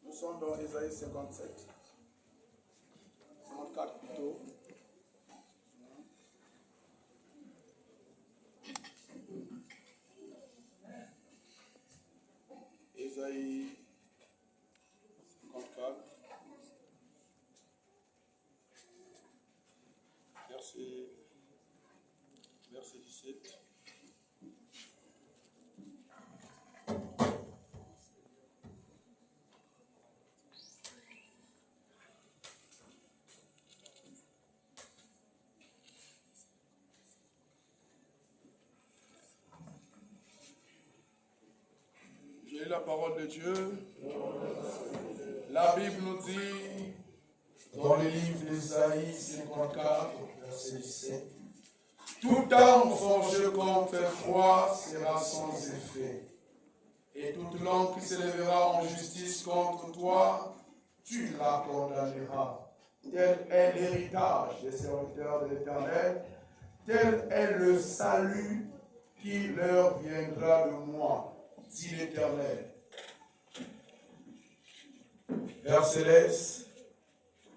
Nous sommes dans Ésaïe 57. 54 plutôt. Ésaïe 54. Verset 17. J'ai lu la parole de Dieu. La Bible nous dit, dans le livre d'Ésaïe 54, verset 17, toute arme forgée contre toi sera sans effet, et toute langue qui s'élèvera en justice contre toi, tu la condamneras. Tel est l'héritage des serviteurs de l'Éternel, tel est le salut qui leur viendra de moi, dit l'Éternel. Père Céleste,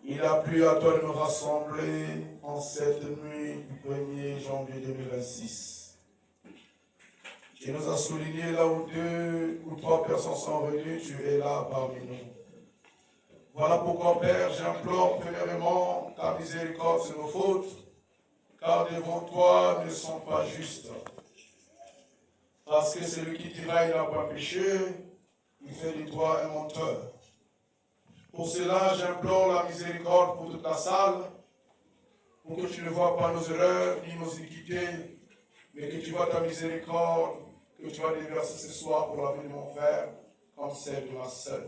il a plu à toi de nous rassembler en cette nuit du 1er janvier 2026. Tu nous as souligné là où 2 ou 3 personnes sont venues, tu es là parmi nous. Voilà pourquoi, Père, j'implore premièrement ta miséricorde sur nos fautes, car devant toi ne sont pas justes. Parce que celui qui dira il n'a pas péché, il fait de toi un menteur. Pour cela, j'implore la miséricorde pour toute la salle, pour que tu ne vois pas nos erreurs ni nos iniquités, mais que tu vois ta miséricorde, que tu vas déverser ce soir pour la vie de mon frère, comme celle de ma sœur.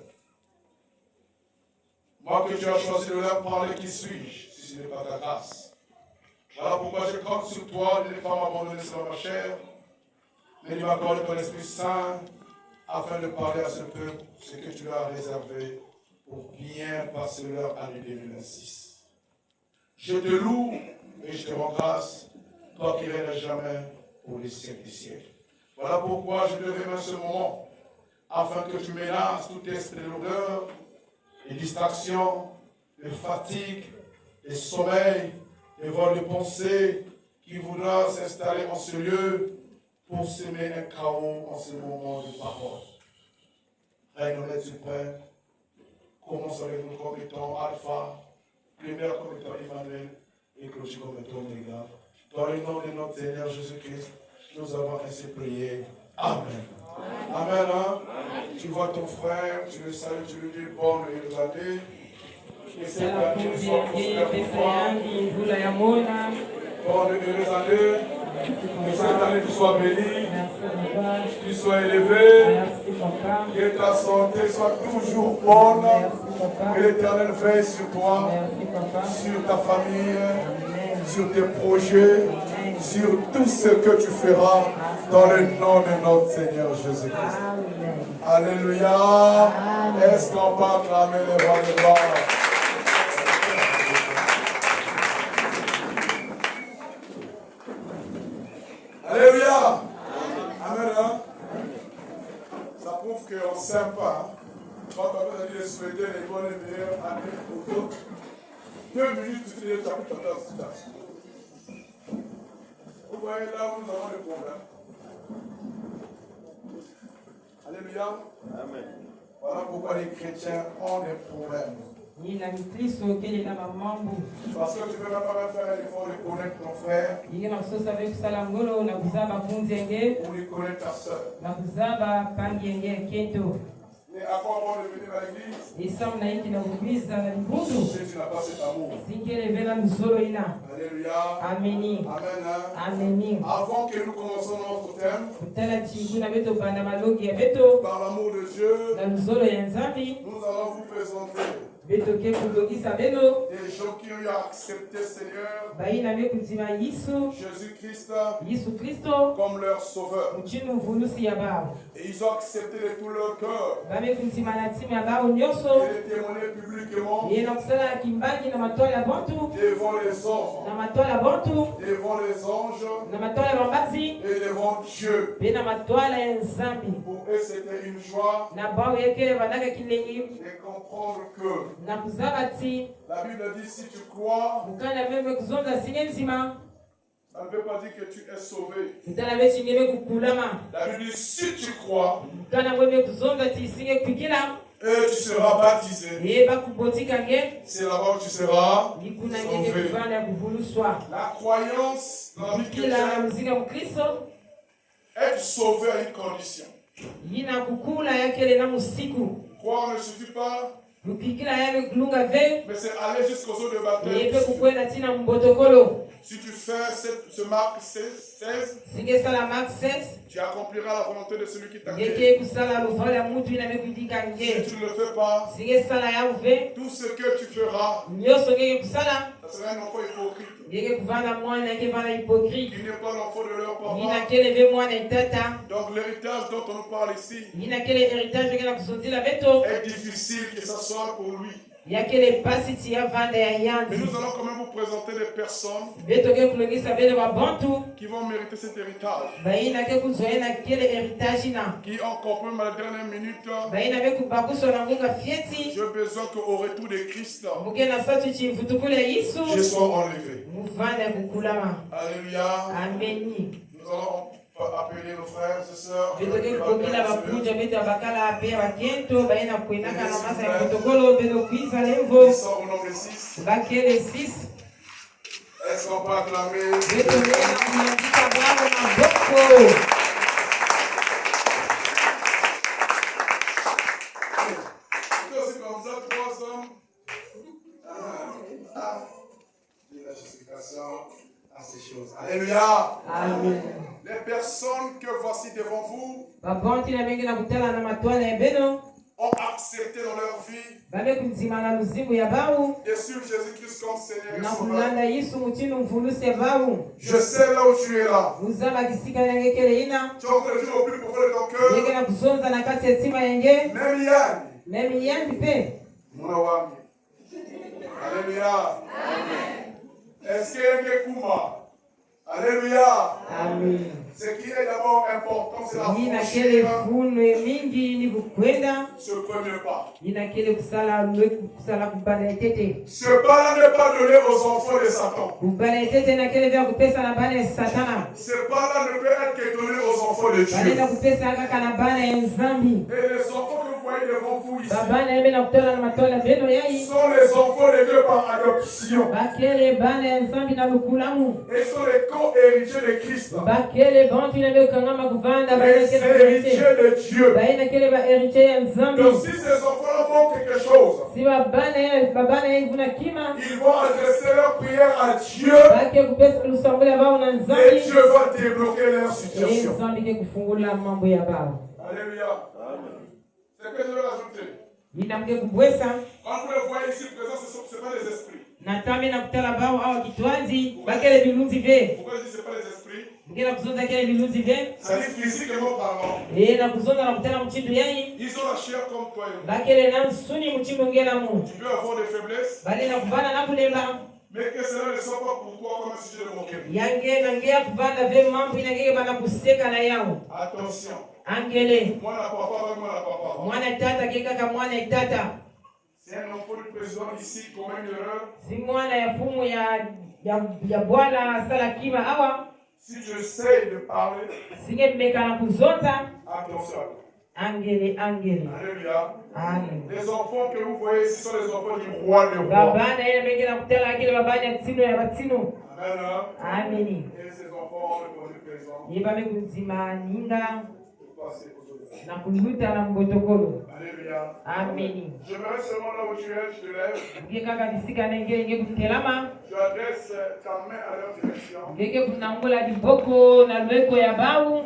Moi que tu as choisi de leur parler, qui suis-je, si ce n'est pas ta grâce? Voilà pourquoi je compte sur toi de ne pas m'abandonner sur ma chair, mais de m'accorder ton Esprit Saint, afin de parler à ce peuple ce que tu as réservé pour bien passer leur année 2026. Je te loue et je te rends grâce, toi qui règnes jamais pour les siècles des siècles. Voilà pourquoi je te remets ce moment, afin que tu ménages tout esprit de l'odeur, les distractions, les fatigues, les sommeils, les vols de pensée qui voudra s'installer en ce lieu pour semer un chaos en ce moment de parole. Règne Maître suprême, commence avec nous comme étant Alpha, lumière comme étant Emmanuel et clôture comme étant Omega. Dans le nom de notre Seigneur Jésus-Christ, nous avons ainsi prié. Amen. Amen. Hein? Tu vois ton frère, tu le salues, tu lui dis bonne et heureuse année. Que cette année soit prospère pour toi. Bonne et heureuse année. Que cette année tu sois bénie, que tu sois élevé, que ta santé soit toujours bonne, que l'Éternel veille sur toi, sur ta famille, sur tes projets, sur tout ce que tu feras dans le nom de notre Seigneur Jésus-Christ. Alléluia. Est-ce qu'on peut acclamer les rois de gloire? Alléluia. Amen. Hein? Ça prouve qu'on ne s'aime pas. Quand on a dit de souhaiter les bonnes et meilleures années aux autres, 2 minutes, tu finis le chapitre 14. Vous voyez là où nous avons le problème. Alléluia. Amen. Voilà pourquoi les chrétiens ont des problèmes. Parce que tu ne peux même pas faire l'effort de connaître ton frère ou de connaître ta soeur. Mais à quoi bon de venir à l'église si tu n'as pas cet amour? Alléluia. Amen. Avant que nous commençons notre thème, par l'amour de Dieu, nous allons vous présenter des gens qui ont accepté Seigneur Jésus-Christ comme leur sauveur. Et ils ont accepté de tout leur cœur et de témoigner publiquement devant les hommes, devant les anges et devant Dieu. Pour eux c'était une joie de comprendre que la Bible dit si tu crois, ça ne veut pas dire que tu es sauvé. La Bible dit si tu crois, et tu seras baptisé. C'est là-bas où tu seras sauvé. La croyance dans la vie chrétienne, être sauvé à une condition. Croire ne suffit pas, mais c'est aller jusqu'aux eaux de baptême. Si tu fais ce Marc 16, tu accompliras la volonté de celui qui t'a créé. Si tu ne le fais pas, tout ce que tu feras, ça sera un enfant hypocrite. Il n'est pas l'enfant de leur papa. Donc l'héritage dont on nous parle ici est difficile que ça soit pour lui. Mais nous allons quand même vous présenter des personnes qui vont mériter cet héritage. Qui ont compris à la dernière minute, j'ai besoin qu'au retour de Christ, je sois enlevé. Alléluia. Nous allons appeler nos frères et sœurs. Ils sont au nombre de 6. Est-ce qu'on peut acclamer? C'est aussi comme ça, 3 hommes. La justification à ces choses. Alléluia. Amen. Les personnes que voici devant vous ont accepté dans leur vie de suivre Jésus-Christ comme Seigneur et Sauveur. Je sais là où tu es là. Tu es en train de dire au plus profond de ton cœur, même Yann, mon awami. Alléluia. Est-ce qu'il y a un Kuma? Alléluia. Amen. Ce qui est d'abord important, c'est la franchir ce premier pas. Ce pas-là n'est pas donné aux enfants de Satan. Ce pas-là ne peut être que donné aux enfants de Dieu. Et les enfants que vous voyez devant vous ici sont les enfants de Dieu par adoption. Et sont les co-héritiers de Christ. Les héritiers de Dieu. Donc si ces enfants font quelque chose, ils vont adresser leur prière à Dieu et Dieu va débloquer leur situation. Alléluia. C'est ce que je veux rajouter. Quand vous le voyez ici présent, ce ne sont pas les esprits. Pourquoi je dis que ce n'est pas les esprits? Ça dit physiquement parlant. Ils ont la chair comme toi et moi. Tu peux avoir des faiblesses, mais que cela ne soit pas pour toi comme un sujet de moquerie. Attention. C'est un enfant du président ici qui commet une erreur. Si je sais de parler, attention. Angele, angele. Alléluia. Amen. Les enfants que vous voyez ici sont les enfants du roi des rois. Baba na yeye mengine nakutala akili baba ya tsino ya batino. Amen. Amen. Et ces enfants ont répondu présent. Yeba mekuzima ninga Pour passer aux autres. na kuluta na mbotokolo. Alléluia. Amen. Je me reste seulement là où tu es, je te lève. Nge kaka bisika na ngenge kutelama. Tu adresses ta main à leur direction. Ngenge kunangola diboko na lweko ya bawu.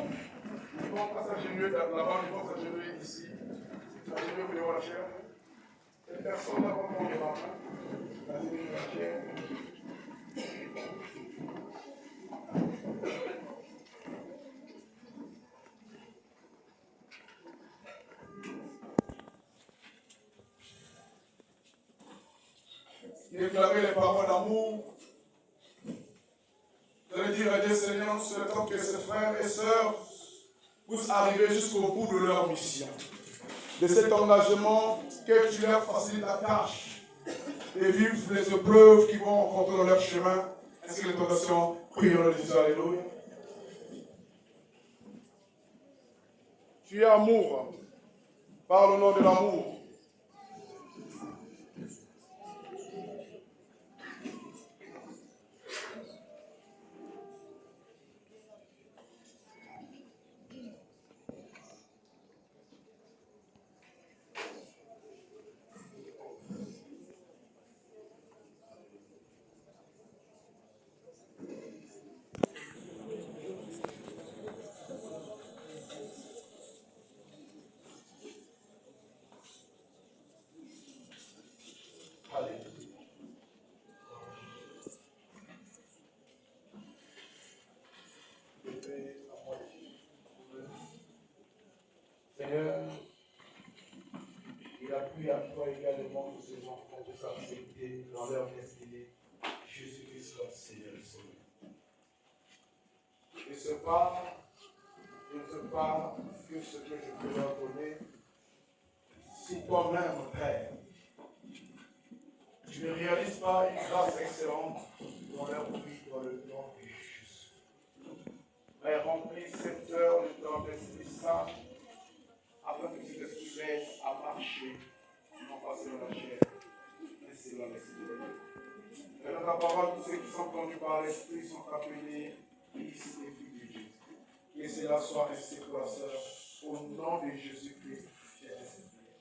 Ils vont pas s'agenouiller là-bas, ils vont s'agenouiller ici. S'agenouiller pour la chair. Les personnes là vont prendre la main. S'agenouiller la chair. Déclarer les paroles d'amour. Vous allez dire à Dieu, Seigneur, c'est le temps que ces frères et sœurs puissent arriver jusqu'au bout de leur mission. De cet engagement, que tu leur facilites la tâche et vivre les épreuves qu'ils vont rencontrer dans leur chemin, ainsi que les tentations. Prions le Jésus, alléluia. Tu es amour. Parle au nom de l'amour. Seigneur, il a plu à toi également que ces enfants puissent accepter dans leur destinée Jésus-Christ leur Seigneur et Sauveur. Et ce pas, je ne sais pas que ce que je peux leur donner, si toi-même, Père, tu ne réalises pas une grâce excellente dans leur vie, dans le nom de Jésus. Père, remplis cette heure de ton Esprit Saint, afin que cet esprit m'aide à marcher, non pas selon la chair, mais selon l'esprit. Et dans ta parole, tous ceux qui sont entendus par l'esprit sont appelés fils et filles de Dieu. Que cela soit ainsi pour la sœur, au nom de Jésus-Christ.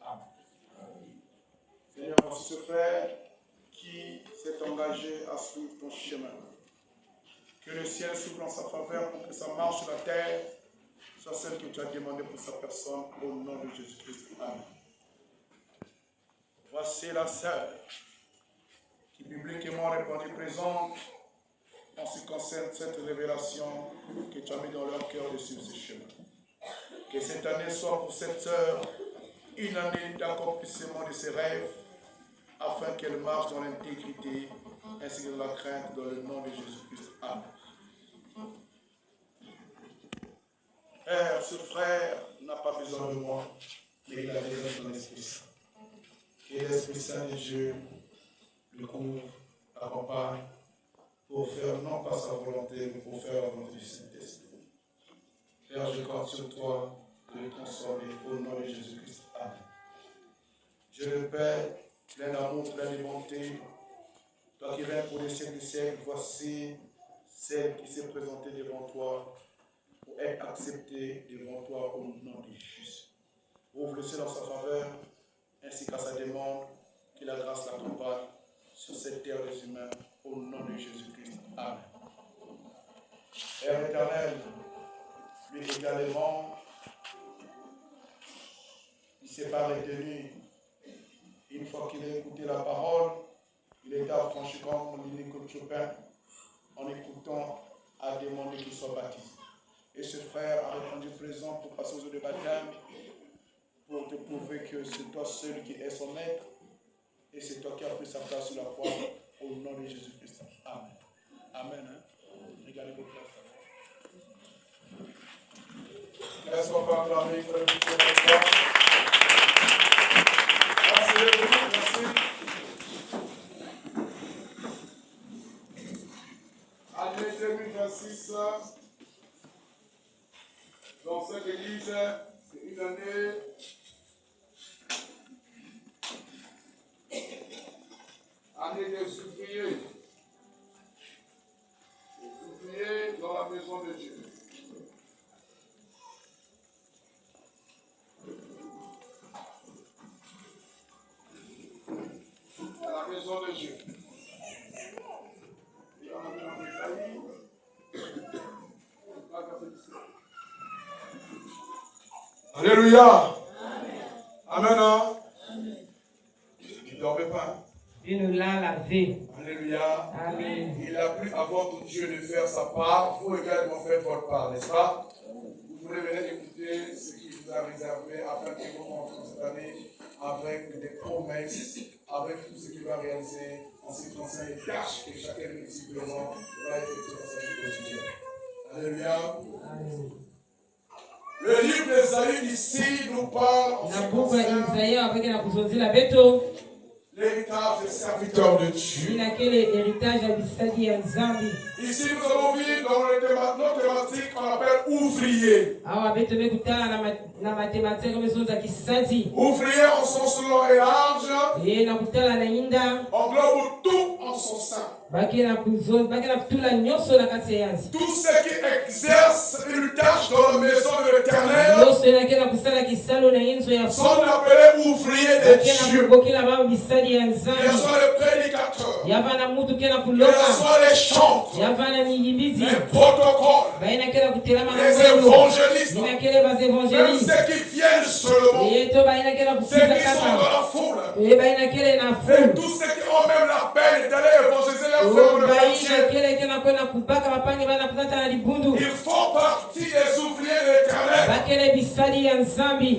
Amen. Seigneur, voici ce frère qui s'est engagé à suivre ton chemin. Que le ciel s'ouvre en sa faveur pour que sa marche sur la terre soit celle que tu as demandée pour sa personne, au nom de Jésus-Christ. Amen. Voici la sœur qui publiquement répondit présente en ce qui concerne cette révélation que tu as mis dans leur cœur de suivre ce chemin. Que cette année soit pour cette sœur une année d'accomplissement de ses rêves, afin qu'elle marche dans l'intégrité ainsi que dans la crainte, dans le nom de Jésus-Christ. Amen. Père, ce frère n'a pas besoin de moi, mais il a besoin de ton Esprit Saint. Que l'Esprit Saint de Dieu le couvre, l'accompagne, pour faire non pas sa volonté, mais pour faire la volonté du Saint-Esprit. Père, je compte sur toi de le transformer au nom de Jésus-Christ. Amen. Je le Père, plein d'amour, plein de bonté, toi qui viens pour les siècles des siècles, voici celle qui s'est présentée devant toi pour être acceptée devant toi au nom de Jésus. Ouvre le ciel dans sa faveur, ainsi qu'à sa demande, que la grâce l'accompagne sur cette terre des humains, au nom de Jésus-Christ. Amen. Père éternel, lui également, il ne s'est pas retenu. Une fois qu'il a écouté la parole, il était affranchi comme Nicolas Chopin, en écoutant, à demander qu'il soit baptisé. Et ce frère a répondu présent pour passer aux eaux de baptême, pour te prouver que c'est toi seul qui es son maître, et c'est toi qui as pris sa place sur la croix, au nom de Jésus-Christ. Amen. Amen. Hein? Regardez vos places. Laisse-moi pas acclamer pour le petit de merci. Année 2026, dans cette église, une année des ouvriers. Ouvriers dans la maison de Dieu. Dans la maison de Dieu. Alléluia. Amen. Amen. Il ne dormait pas. Dieu nous l'a lavé. Alléluia. Amen. Il a plu à votre Dieu de faire sa part. Vous également faites votre part, n'est-ce pas? Vous voulez venir écouter ce qu'il vous a réservé afin que vous rentrez cette année avec des promesses, avec tout ce qu'il va réaliser en ce qui concerne les tâches que chacun de nous présents va effectuer dans sa vie quotidienne. Alléluia. Amen. Le livre d'Ésaïe ici nous parle en ce qui concerne l'héritage des serviteurs de Dieu. Ici, nous avons vu dans notre thématique qu'on appelle ouvrier. Ouvrier en son long et large, englobe tout en son sein. Tous ceux qui exercent une tâche dans la maison de l'Éternel sont appelés ouvriers de Dieu. Quels sont les prédicateurs, quels sont les chantres, les protocoles, les évangélistes, même ceux qui viennent seulement, ceux qui sont dans la foule, et tous ceux qui ont même la peine d'aller évangéliser leur frère de quartier. Ils font partie des ouvriers de l'Éternel.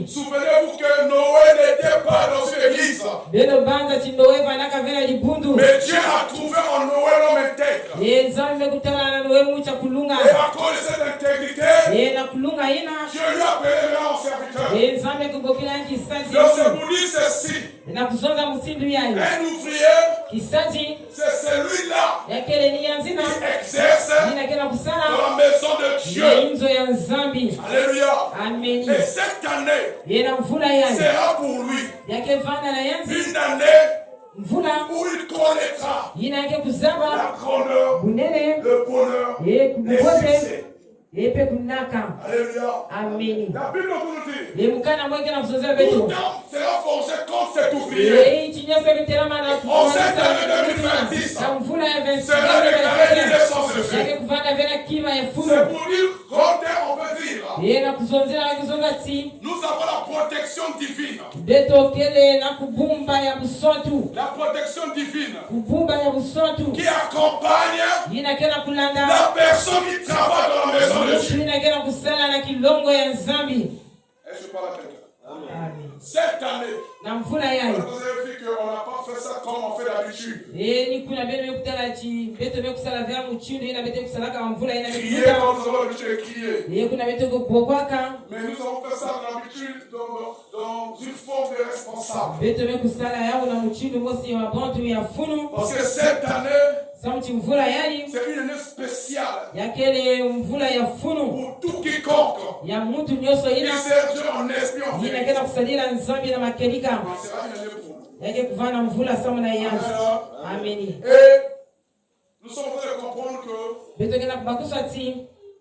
Souvenez-vous que Noé n'était pas dans une église. Mais Dieu a trouvé en Noé l'homme intègre. Et à cause de cette intégrité, Dieu lui a appelé en serviteur. Donc c'est pour dire ceci. Un ouvrier, c'est celui-là qui exerce dans la maison de Dieu. Alléluia. Et cette année sera pour lui une année où il connaîtra la grandeur, le bonheur, les succès. Alléluia. Amen. La Bible nous dit, tout homme sera forgé contre cet ouvrier. En cette année 2026, sera déclaré une naissance de feu. C'est pour dire, on peut dire, nous avons la protection divine. La protection divine qui accompagne la personne qui travaille dans la maison de Dieu. Et je parle à quelqu'un. Cette année, vous avez vu qu'on n'a pas fait ça comme on fait d'habitude. Crier quand nous avons l'habitude de crier. Mais nous avons fait ça d'habitude dans une forme de responsable. Parce que cette année, c'est une année spéciale pour tout quiconque qui sert Dieu en esprit en vérité. C'est une année pour nous. Amen. Et nous sommes en train de comprendre que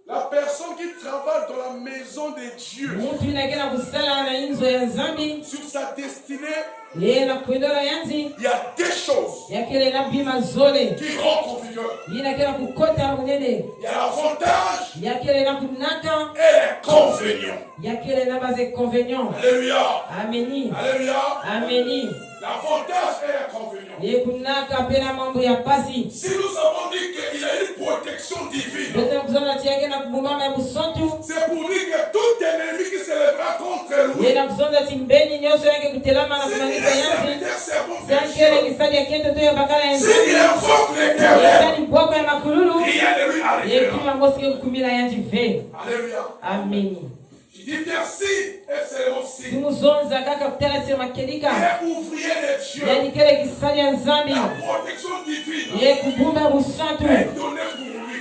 la personne qui travaille dans la maison de Dieu sur sa destinée, il y a des choses qui rentrent en vigueur. Il y a l'avantage et les convénients. Alléluia. Alléluia. L'avantage et l'inconvénient. Si nous avons dit qu'il y a une protection divine, c'est pour dire que tout ennemi qui s'élèvera contre lui, s'il invoque l'Éternel, rien ne lui arrivera. Alléluia. Amen. Je dis merci et c'est aussi. Il est ouvrier de Dieu. La protection divine est donnée pour lui.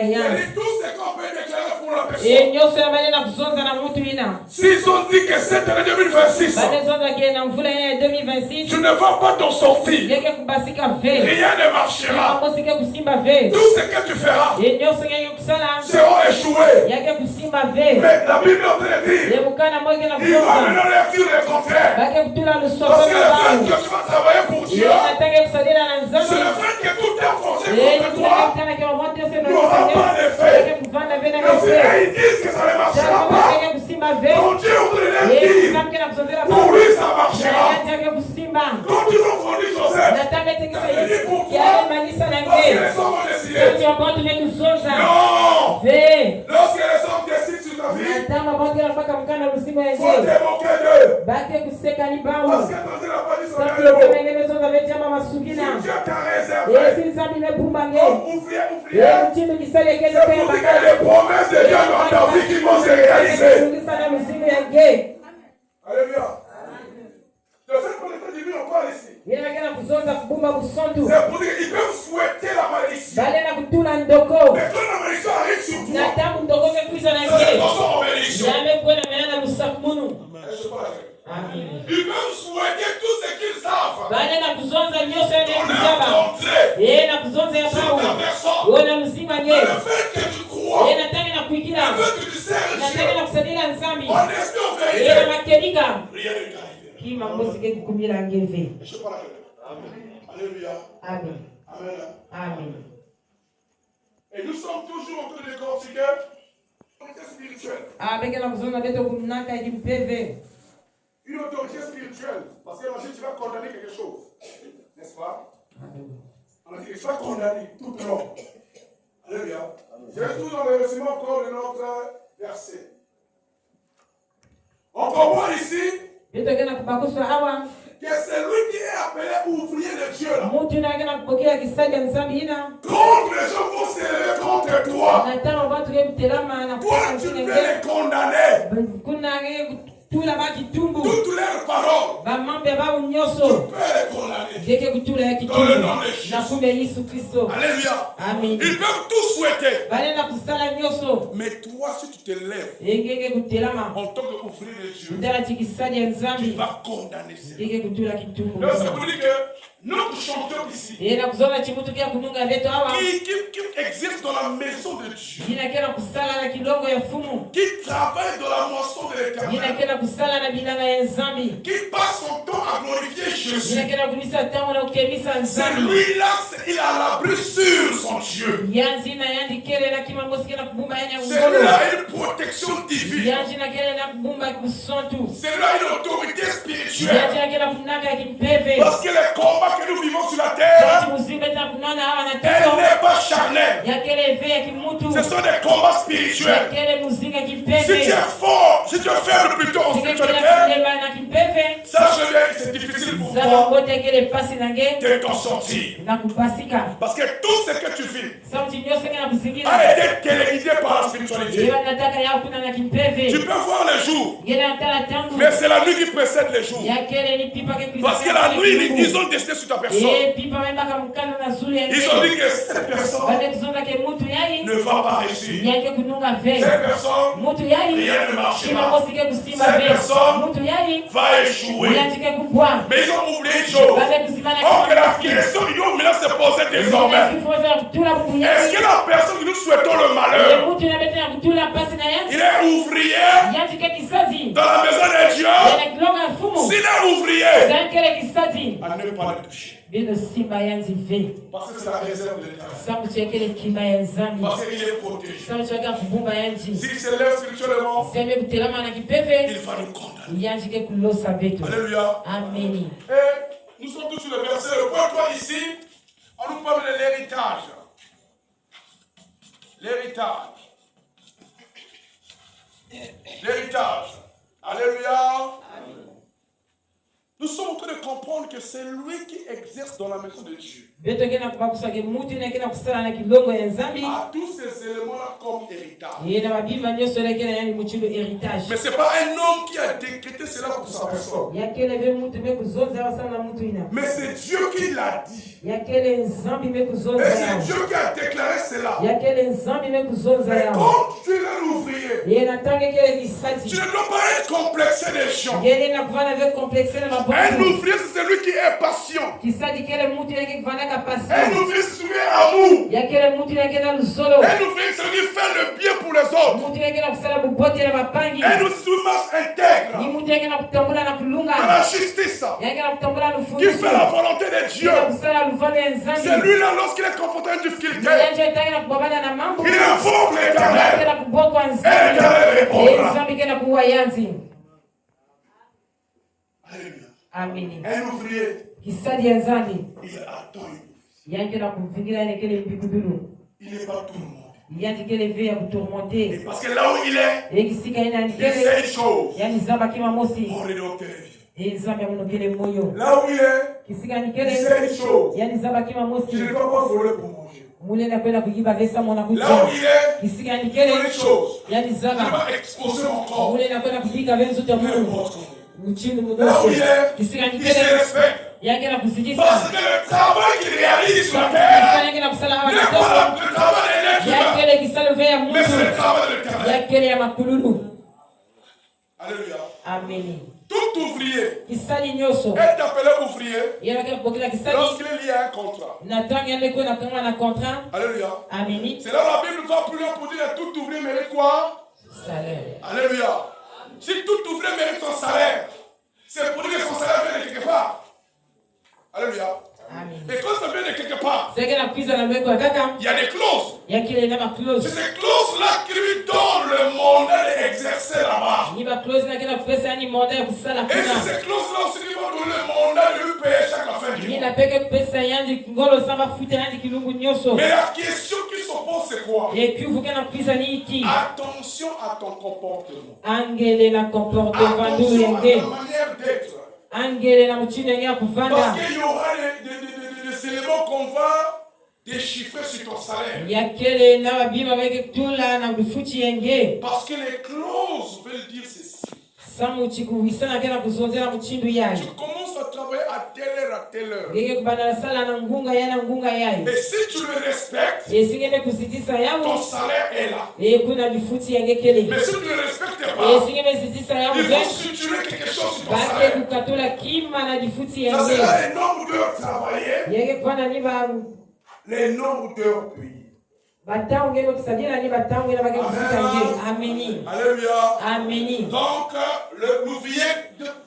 Il dit tout ce qu'on peut déclarer pour la personne Et nyonso ya bale na kuzonza na mutu ina. S'ils ont dit que cette année 2026, Bale zonza ke na mvula ya 2026. tu ne vas pas t'en sortir. Yeke kubasika ve. Rien ne marchera. Yeke kusimba ve. Tout ce que tu feras Et nyonso yeke kusala. seront échoués. Yeke kusimba ve. Mais la Bible te le dit. Yebukana moke na Il va kuzonza. maintenant leur dire le contraire. Bake kutula Parce lusoso que le na fait bamu. que tu vas travailler pour Dieu, Nataka kusadila na c'est nzambi. le fait que tout est forcé Et contre toi. tunataka kwa moto sema N'aura pas d'effet. yeke kuvanda ve na Mais si ve. ils disent que ça ne marchera pas, Yeke kusimba ve. ton Dieu voudrait leur Et dire, nzambi na kuzonzela pour lui ça marchera. Yeke kusimba. Quand tu vas fonder Joseph, Nataka tekisa ça veut dire pour toi, yale malisa na parce que nge. les hommes ont décidé. Sisi wabantu nekuzonza. Non! Ve. Lorsque les hommes décident sur ta vie, Natama bantu mpaka mkana lusimo il faut yenge. te moquer d'eux. Bake kuseka ni Parce bawo. que dans la partie sur Sapi la yesema ngene zonza vechama masugina. Dieu t'a Yesu réservé nzambi mebumba nge. comme ouvrier. Ye mtindo kisale kele C'est kwa pour dire qu'il y a des promesses de Dieu dans ta vie qui vont se réaliser. Sana mzimu ya nge. Alléluia. De cette connexion divine, on parle ici. Yena ngena kuzonza kubumba busontu. C'est pour dire qu'ils peuvent souhaiter la malédiction. Bale na kutula ndoko. Mais quand la malédiction arrive sur toi, Na tamu ndoko ke kuiza na ça les nge. transforme en bénédiction. Yame kwena meana lusakumunu. Je parle avec eux. Amen. Ils peuvent souhaiter tout ce qu'ils savent. Bale na kuzonza nyoso ya On kuzaba. a montré Ye na kuzonza ya sur ta bawo. personne. Yona mzima nge. Le fait que tu crois, Ye nataka na kuikila. le fait que tu sers Nataka Dieu, na kusadila nzambi. en esprit, en Ye na vérité, makelika. rien ne t'arrive. Kima mbosi ke kukumila ngeve. Je parle avec eux. Alléluia. Amen. Amen. Amen. Et nous sommes toujours en train de décortiquer l'autorité spirituelle. Abeke na kuzonza beto kumnaka ikimpeve. Une autorité spirituelle. Parce que tu vas condamner quelque chose. N'est-ce pas? On a dit que tu vas condamner tout le long. Alléluia. Je vais tout dans le résumé encore de notre verset. On comprend ici Beto kena kubakuswa awa. que c'est lui qui est appelé ouvrier de Dieu là. Mutu na kena kupokea kisali ya nzambi ina. Contre les gens vont s'élever contre toi. Nataka watu ke mtelama na Toi, tu peux les condamner. kuna ke kutula baki tumbu. Toutes leurs paroles. Ba mambe ba Tu unyoso. peux les condamner. Geke kutula ya Dans le kitumbu. nom de Jésus. Na kumbe Yesu Kristo. Alléluia. Amen. Ils peuvent tout souhaiter. Bale na kusala nyoso. Mais toi, si tu te lèves Engeke kutelama. en tant qu'ouvrier de Dieu, Ndala chikisali ya tu nzambi. vas condamner ces gens. Geke kutula kitumbu. Donc, ça veut dire que notre chanteur ici, Yena kuzona chimutu kia kununga beto awa. qui exerce dans la maison de Dieu, Yina kena kusala na kilongo ya fumu. qui travaille dans la moisson de Yina l'éternel, kena kusala na bilanga ya nzambi. qui passe son temps à glorifier Jésus, Yina kena kulisa tango na ukemisa nzambi. celui-là, il a l'abri sur son Dieu. Yanzi na yandi kele na kimamosi kena kubumba yanya Celui-là ngolo. a une protection divine. Yanzi na kele na kubumba kusontu. Celui-là a une autorité Yanzi spirituelle. na kele kunaka ya kimpeve. Parce que les combats que nous vivons sur la terre, Kati muzimbe ta kunana hawa na elle tito. n'est pas charnelle. Ya kele ve ya kimutu. Ce sont des combats Ya spirituels. kele muzinga Si tu kimpeve. es fort, si tu es faible plutôt en Sike kele spiritualité, kulema na kimpeve. sache bien que c'est difficile pour Zaba toi ngote kele pasi na nge. de t'en sortir. Na kupasika. Parce que tout ce que tu vis Sauti nyose kena kuzingira. a été téléguidé par la spiritualité. Yewa nataka ya kuna na Tu kimpeve. peux voir le jour, Yele natala tangu. mais c'est la nuit qui précède le jour. Ya kele ni pipa ke kuzingira. Parce que la nuit, ils ont décidé sur ta personne. Pipa memba kamukana na zuri ya Ils ont dit que cette personne Bale kuzonga ke mutu yai. ne va pas réussir. Yake kununga ve. Cette personne Mutu yai. Rien ne marchera. Kimakosi ke kusimba Cette ve. personne Mutu yai. va échouer. Yatike kubwa. Mais ils ont oublié une chose. Bale kuzimana Or que la question qui doit maintenant se poser désormais. Est-ce que la personne qui nous souhaitons le malheur, Mutu na bete ya kutula pasi na il yati. est ouvrier Yatike kisazi. dans la maison de Dieu? Yana kilonga fumu. S'il est ouvrier, Zankele kisazi. à ne pas le toucher. Bino simba yanzi ve. Parce que c'est la réserve de l'État. Samu chekele kima ya nzambi. Parce qu'il est protégé. Samu chekele kubumba yanzi. S'il se lève spirituellement, Seme kutelama na kipeve. il va nous condamner. Yanjike kulosa beto. Alléluia. Amen. Et nous sommes tous sur le verset. Le point 3 ici, on nous parle de l'héritage. L'héritage. L'héritage. Alléluia. Nous sommes en train de comprendre que c'est lui qui exerce dans la maison de Dieu. Beto kena kubakusage mutu na kena kusala na kilongo ya nzambi. À tous ces éléments-là comme héritage. Yena babiba nyoso na kena yani muchilu héritage. Mais ce n'est pas un homme qui a décrété cela pour sa personne. Yakele ve mutu me kuzonza wasana na mutu ina. Mais c'est Dieu qui l'a dit. Yakele nzambi me Et kuzonza c'est yao. Dieu qui a déclaré cela cela. yakele nzambi mekuzonza Mais yawe comme tu es un ouvrier, ye natanga ekele tu kisadi ne dois pas être complexé des gens. yeye nakuvana ve complexe na Un mabongo ouvrier, c'est celui qui est patient. kisadi kele mutu yake kuvanaka Un passion ouvrier, c'est celui qui est amour. yakele mutu yake na lusolo Un ouvrier, c'est celui qui fait le bien pour les autres. mutu yake na kusala bubote na mapangi Un ouvrier, c'est celui qui marche ni intègre mutu yake na kutambola na dans kulunga la justice, yake na kutambola na qui fait la lufunusu volonté de Dieu. na kusala luvalo ya nzambi Celui-là, lorsqu'il est confronté à une difficulté, yanje yake na kubabana na mambo il invoque yake l'Éternel. na kubokwa Et nzambi l'Éternel répondra. nzambi yake na kuwa yanzi Alléluia. amini Un ouvrier, kisadi ya nzambi il attend une ouvrier. yake na kuvingira ile kele mbikudulu Il n'est pas tout le monde. yanje kele ve ya kutourmonter Et parce que là où il est, ekisika ina il nikele sait une chose. yani nzamba kima mosi Mort et donc télévision. nzambi amunokele moyo Là où il est, kisika il nikele sait une chose. yani nzamba kima mosi Je ne vais pas voler pour manger. mulenda kwenda kujiba vesa mwana Là où kuja il est, kisika il nikele sait une chose. yani Je ne vais nzamba pas exposer mon corps. mulenda kwenda kupika venzo ta mungu N'importe comment. mchini Là où mudogo il est, kisika il se nikele respecte. yake na Parce kusikisa que le travail qu'il réalise sur la kisika terre yake na kusala hawa n'est pas kidogo le travail de l'être humain, yakele kisalo ve ya mais c'est le mungu travail de l'Éternel. yakele ya makululu Alléluia. ameni Tout ouvrier kisali nyoso est appelé ouvrier yelake kupokela kisali lorsqu'il est lié à un contrat. na tangi yande kwenda kama na contrat Alléluia. ameni C'est là où la Bible va plus loin pour dire que tout ouvrier mérite quoi? salaire Alléluia. Si tout ouvrier mérite son salaire, c'est pour dire que son salaire vient de quelque part. Alléluia. amen Et quand ça vient de quelque part, seke na kuiza na mbeko ya kaka il y a des clauses. yakele na C'est baklose ces clauses-là qui lui donnent le mandat d'exercer là-bas. ni baklose na kena kupesa yani monda ya kusala Et c'est kuna ces clauses-là aussi qui vont donner le mandat de lui payer chaque fin du ni mois. na peke kupesa yandi ngolo samba futa yandi kilungu nyoso Mais la question qui se pose, c'est quoi? ekivu kena kuiza ni iki Attention à ton comportement. angele na comportement ndu Attention à ta yenge manière d'être. angele na mchini yenge ya Parce kuvanda qu'il y aura des éléments qu'on va déchiffrer sur ton salaire. yakele na babima beke tula na lufuchi yenge Parce que les clauses veulent dire ceci. samu chikuwisana kena kuzonzela mchindu Tu yayi commences à travailler à telle heure. yenge kubana sala na ngunga yana ngunga yayi Et si tu le respectes, esingene kusitisa ton yawo salaire est là. kuna lifuti yenge kele Mais si tu ne le respectes pas, esingene sitisa yawo il faut structurer quelque chose sur ton bake salaire. kukatula kima na lifuti Ça yenge sera les nombres d'heures travaillées, yenge kufana ni ba les nombres d'heures payées. batangu ngebe kusadila ni batangu ina bake kufuta yenge ameni Alléluia. ameni Donc, l'ouvrier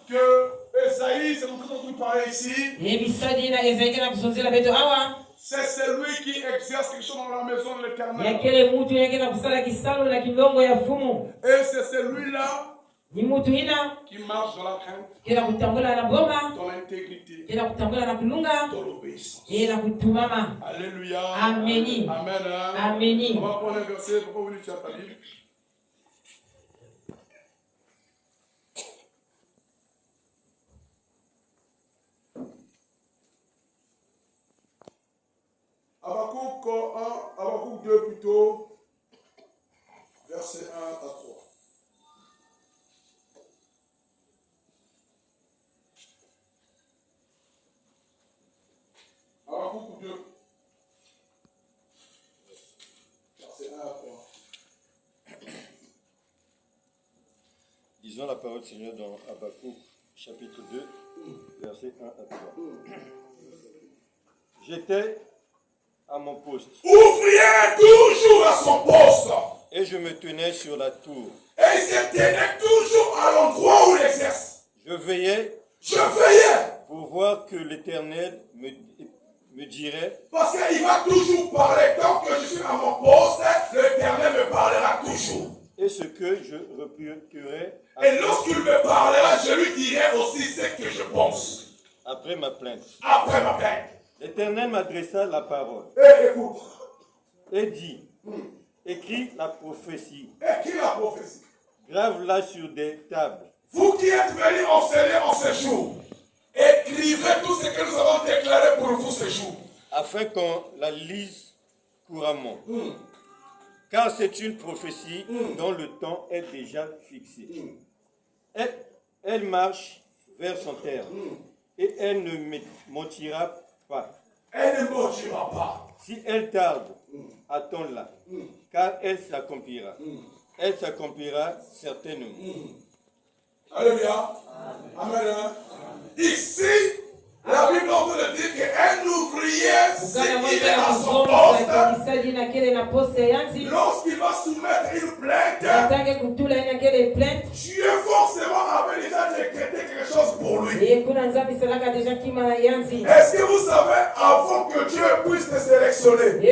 que Esaïe, c'est comme nous parler ici, ebisadi na ezaike na kusonzela beto awa c'est celui qui exerce quelque chose dans la maison de l'Éternel. yakele mutu yenge na kusala kisalo na kilongo ya fumu Et c'est celui-là ni mutu ina qui marche dans la crainte, kena kutangola na boma dans l'intégrité, kena kutangola na kulunga dans l'obéissance. na kutumama Alléluia. Ameni. Amen. Ameni. On va prendre un verset. Pourquoi vous dites ta Bible? Habakkuk 1, Habakkuk 2 plutôt, verset 1 à 3. Habakkuk 2, verset 1 à 3. Lisons la parole du Seigneur dans Habakkuk, chapitre 2, verset 1 à 3. J'étais à mon poste Ouvrier toujours à son poste. et je me tenais sur la tour. Et il se tenait toujours à l'endroit où il exerce. Je veillais Je veillais. pour voir que l'Éternel me dirait: Parce qu'il va toujours parler. Tant que je suis à mon poste, l'Éternel me parlera toujours. et ce que je reproduirai Et lorsqu'il me parlera, je lui dirai aussi ce que je pense. après ma plainte. Après ma plainte. L'Éternel m'adressa la parole Et écoute. et dit: écris la prophétie, Écris la prophétie. grave-la sur des tables, Vous qui êtes venus enseigner en ce jour, écrivez tout ce que nous avons déclaré pour vous ce jour. afin qu'on la lise couramment. Car c'est une prophétie dont le temps est déjà fixé. Elle marche vers son terme et elle ne mentira pas. Elle ne mentira pas. Si elle tarde, attends-la, car elle s'accomplira. Elle s'accomplira certainement. Alléluia. Amen. Ici, la Bible nous dit qu'un ouvrier, s'il est à son poste, lorsqu'il va soumettre une plainte, Dieu forcément avait déjà décrété quelque chose pour lui. Est-ce que vous savez, avant que Dieu puisse te sélectionner, il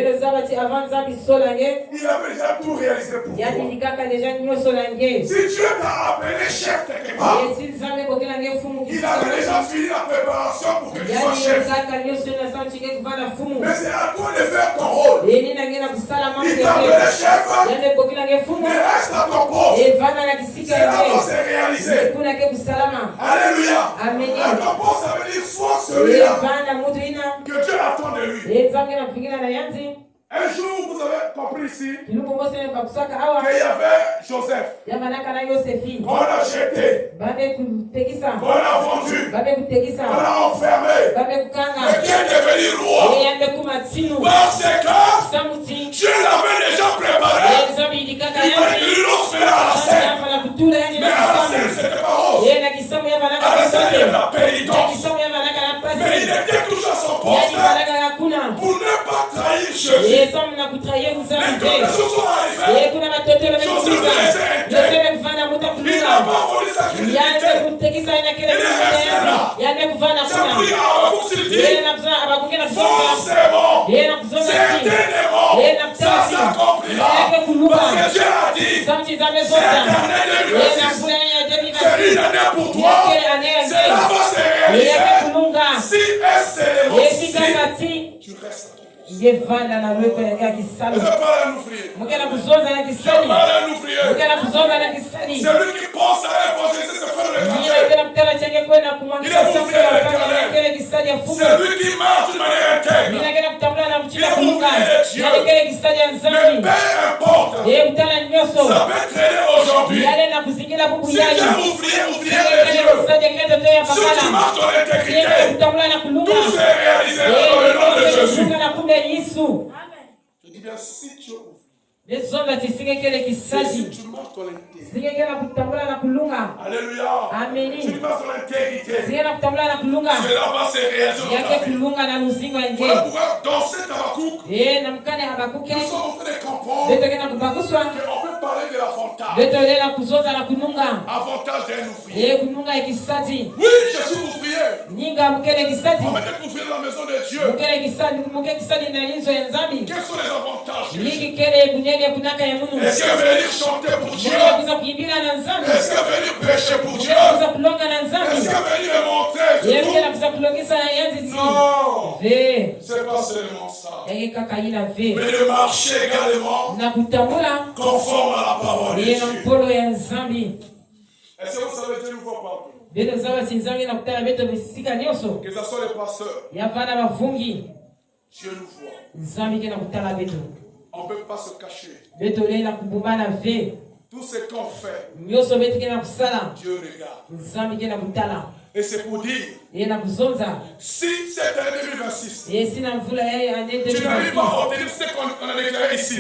avait déjà tout réalisé pour toi. Si Dieu t'a appelé chef quelque part, il avait déjà fini la préparation pour que tu sois chef. Mais c'est à toi de faire ton rôle. Il t'a appelé chef, mais reste à ton poste. C'est là qu'on s'est réalisé. Alléluia. À ton poste, ça veut dire soit celui-là que Dieu attend de lui. Un jour, vous avez compris ici qu'il y avait Joseph qu'on a jeté, qu'on a vendu, qu'on a enfermé, mais qui est devenu roi. Parce que Dieu l'avait déjà préparé. Il fallait que l'on se mette à la scène. Mais à la scène, c'était pas rose. À la scène, il y avait la pénitence. Mais il était toujours à son poste pour ne pas trahir Jésus. Les quand les jours sont arrivés, Joseph l'a laissé intègre. Il n'a pas volé sa crédibilité. Il est resté là. C'est pour dire à Habakkuk s'il dit, forcément, certainement, ça s'accomplira. Parce que Dieu a dit, cette année 2026, c'est une année pour toi. Cela va se réaliser. Si elle se réussit, tu restes. Je parle à un ouvrier. Celui qui pense à évangéliser ses frères étrangers. Il est ouvrier de l'Éternel. Celui qui marche d'une manière intègre. Il est ouvrier de Dieu. Mais peu importe. Ça peut traîner aujourd'hui. Si tu es ouvrier de Dieu, si tu marches dans l'intégrité, tout s'est réalisé dans le nom de Jésus. Je dis bien, si tu es ouvrier, si tu marches dans l'intégrité, alléluia, si tu marches dans l'intégrité, cela va se réaliser dans ta vie. Voilà pourquoi dans cet Habakkuk, nous sommes en train de comprendre qu'on peut parler de l'avantage d'un ouvrier. Oui, je suis ouvrier. On va mettre ouvrier dans la maison de Dieu. Quels sont les avantages? Est-ce qu'elle veut venir chanter pour Dieu? Est-ce qu'elle veut venir prêcher pour Dieu? Est-ce qu'elle veut venir me montrer? Non, c'est pas seulement ça. Mais de marcher également conforme à la parole de Dieu. Est-ce que vous savez Dieu nous voit partout? Que ce soit les pasteurs, Dieu nous voit. On ne peut pas se cacher. Tout ce qu'on fait, Dieu regarde. Et c'est pour dire, si cette année 2026, tu n'arrives pas à obtenir ce qu'on a déclaré ici,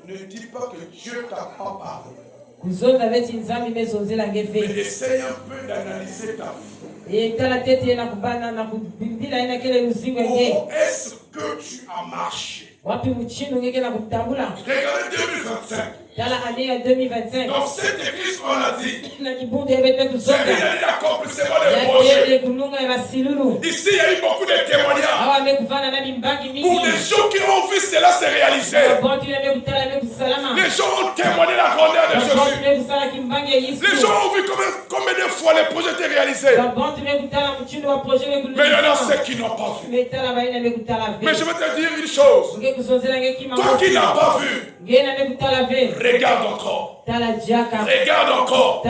ne dis pas que Dieu t'a pas parlé. Mais essaye un peu d'analyser ta vie. Oh, est-ce que tu as marché? Regardez 2025. Dans cette église, on a dit, c'est une année d'accomplissement des projets. Ici, il y a eu beaucoup de témoignages. Pour les gens qui ont vu cela se réaliser. Les gens ont témoigné la grandeur de Jésus. Les gens ont vu combien de fois les projets étaient réalisés. Mais il y en a ceux qui n'ont pas vu. Mais je vais te dire une chose. Toi qui n'as pas vu, regarde encore. Regarde encore.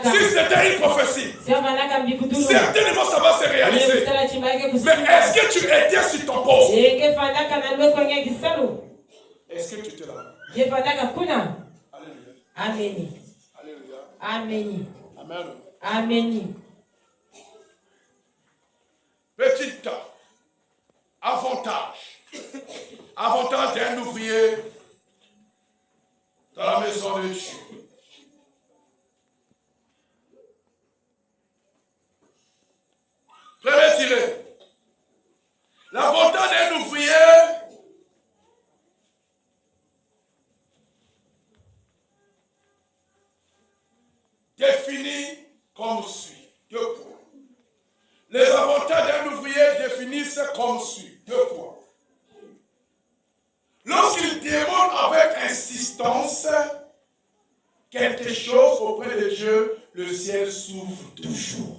Si c'était une prophétie, certainement ça va se réaliser. Mais est-ce que tu étais sur ton poste? Est-ce que tu étais là? Alléluia. Amen. Amen. Amen. Petit cas. Avantage. Avantage d'un ouvrier dans la maison de Dieu. Premier tiré. L'avantage d'un ouvrier défini comme suit. Deux points. Les avantages d'un ouvrier définissent comme suit. Deux points. Lorsqu'il demande avec insistance quelque chose auprès de Dieu, le ciel s'ouvre toujours.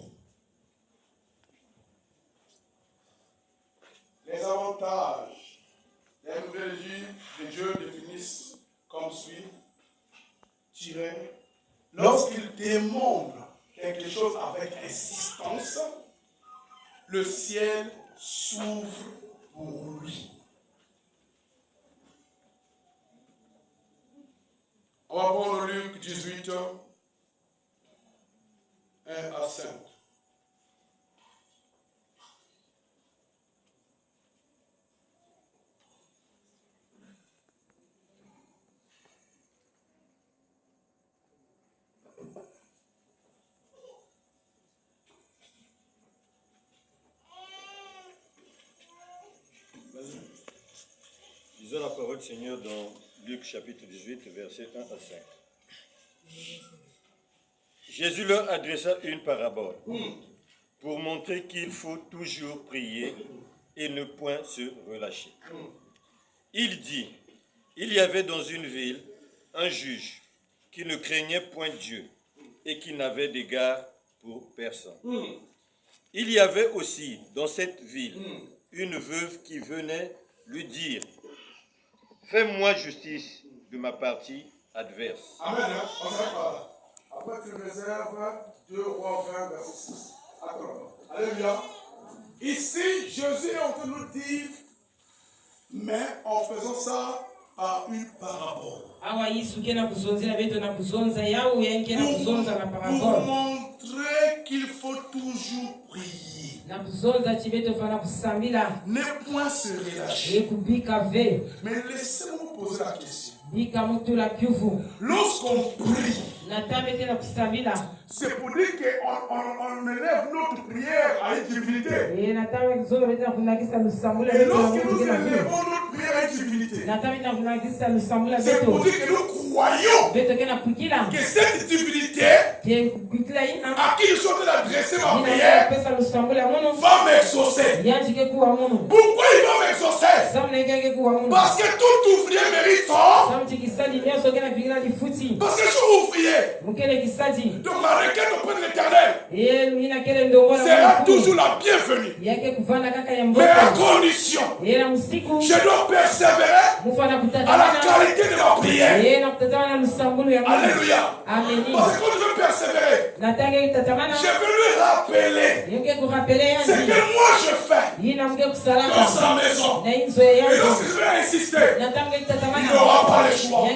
Les avantages d'un nouvel de Dieu définissent comme suit. Tiré. Lorsqu'il demande quelque chose avec insistance, le ciel s'ouvre pour lui. On va prendre Luc 18, 1 à 5. Lisons la parole du Seigneur dans Luc chapitre 18, versets 1 à 5. Jésus leur adressa une parabole pour montrer qu'il faut toujours prier et ne point se relâcher. Il dit, il y avait dans une ville un juge qui ne craignait point Dieu et qui n'avait d'égard pour personne. Il y avait aussi dans cette ville une veuve qui venait lui dire, fais-moi justice de ma partie adverse. Amen. On s'arrête par là. Après, tu réserves 2 Rois 20, verset 6. Attends. Alléluia. Ici, Jésus est en train de nous dire, mais en faisant ça par une parabole. Pour montrer qu'il faut toujours prier. Ne point se relâcher. Mais laissez-moi vous poser la question. Lorsqu'on prie, c'est pour dire qu'on élève notre prière à une divinité. Et lorsque nous élevons notre prière à une divinité, c'est pour dire que nous croyons que cette divinité à qui je suis en train d'adresser ma prière va m'exaucer. Pourquoi il va m'exaucer? Parce que tout ouvrier mérite son. Parce que je suis ouvrier. Donc ma requête auprès de l'Éternel sera toujours la bienvenue. Mais à condition, je dois persévérer à la qualité de ma prière. Alléluia. Parce que quand je veux persévérer, je veux lui rappeler ce que moi je fais dans sa maison. Et lorsque je vais insister, il n'aura pas le choix. Il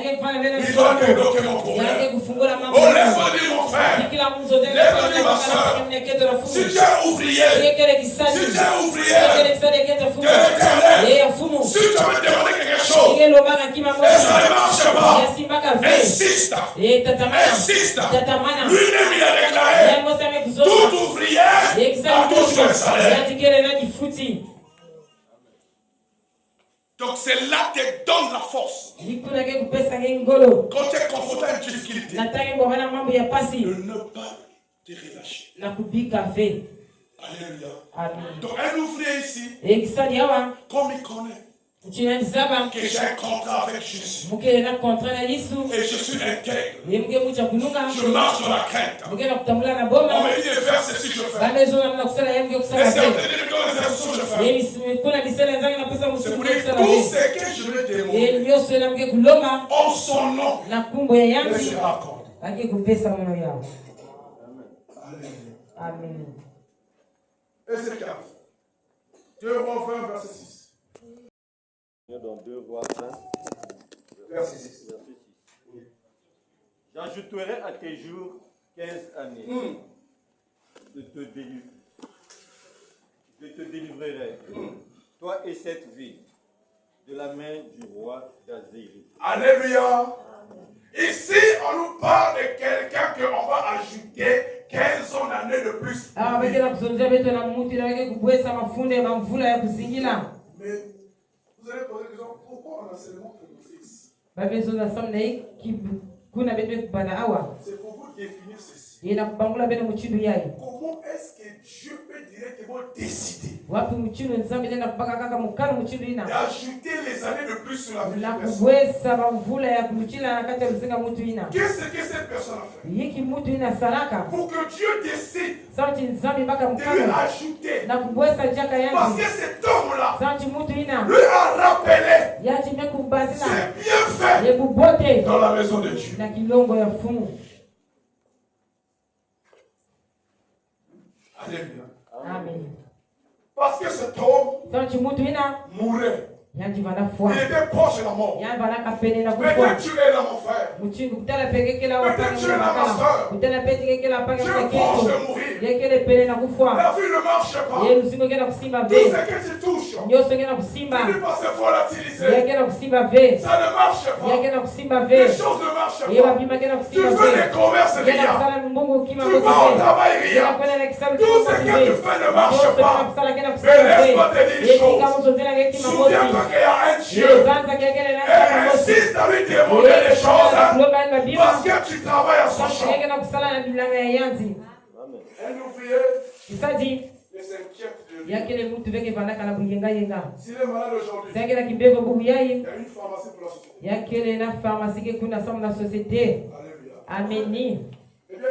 va débloquer mon problème. Oh, laisse-moi dire mon frère. Laisse-moi dire ma soeur. Si tu es ouvrier, si tu es ouvrier, que l'Éternel, si tu veux demander quelque chose, et ça ne marche pas, insiste. Insiste. Lui-même, il a déclaré, tout ouvrier a toujours un salaire. Donc c'est là que te donne la force. Quand tu es confronté à une difficulté, de ne pas te relâcher. Alléluia. Donc un ouvrier ici, comme il connaît que j'ai un contrat avec Jésus et je suis intègre, je marche dans la crainte. On me dit de faire ceci, je fais. Et c'est en train de me donner les instructions, je fais. C'est pour dire tout ce que je vais demander en son nom, le sera accordé. Amen. Et c'est 15. 2 Rois 20, verset 6. Dans 2 Rois 20, Verset 6. J'ajouterai à tes jours 15 années. Je te délivrerai toi et cette ville, de la main du roi d'Azérie. Alléluia. Ici, on nous parle de quelqu'un qu'on va ajouter 15 ans d'années de plus. Ah, bakela kuzungumzia vitu na mtu na wake kubwesa mafunde ya mvula ya kuzingira. Mais vous allez poser la question, pourquoi on a seulement que nos fils? Babezo na samna hiki kuna bebe kubana awa. C'est pour vous définir ceci. Ina kubangula bene muchindu yayi. Comment est-ce que Dieu peut directement décider Wapi muchindu nzambi tena kubaka kaka mukana muchindu ina. d'ajouter les années de plus sur la vie de Na la personne? kubwesa mvula ya kuchila na kati ya kuzinga mtu ina. Qu'est-ce que cette personne a fait? Hiki mtu ina saraka. Pour que Dieu décide Sauti nzambi baka de lui mukana. ajouter. Na kubwesa jaka Parce yangu. que cet homme-là Sauti mtu ina. lui a rappelé Yaji mekumbazina. ses bienfaits Yebu bote. dans la maison de Dieu. Na kilongo ya fumu. Alléluia. Amen. Parce que cet homme Sauti mtu ina. mourait. Yaji vana fwa. Il était proche de la mort. Yaji vana kapene na Peut-être kufwa. tu es là, mon frère. Muchingu kutala peke kila Peut-être wapanga tu es là, ma mkala. soeur. Kutala peke kila wapanga Tu es proche mkala. de mourir. Yekele pele na kufwa. La vie ne marche pas. Ye lusingo kena kusimba Tout ve. ce que tu touches, Nyoso kena kusimba. tu pas se volatiliser. Yekena kusimba ve. Ça ne marche pas. Yekena kusimba Les ve. choses ne marchent Ye pas. wapima kena Tu kusimba fais ve. des commerces, Yena rien. kusala mbungu kima Tu vas au travail, Yena rien. kwenda na kisabu Tout ce que tu fais ne marche pas. Mais laisse-moi te dire une chose. Souviens-toi qu'il y a un Dieu. Et insiste à lui demander les choses. Parce que tu travailles à son champ. Un ouvrier Kisadi ne s'inquiète de lui. yakele mtu veke vanaka na kuyenga yenga. S'il est malade aujourd'hui, Sangela kimbego bubu il yayi y a une pharmacie pour la société. yakele na pharmacie ke kuna samu na société. Alléluia. Ameni. Eh bien,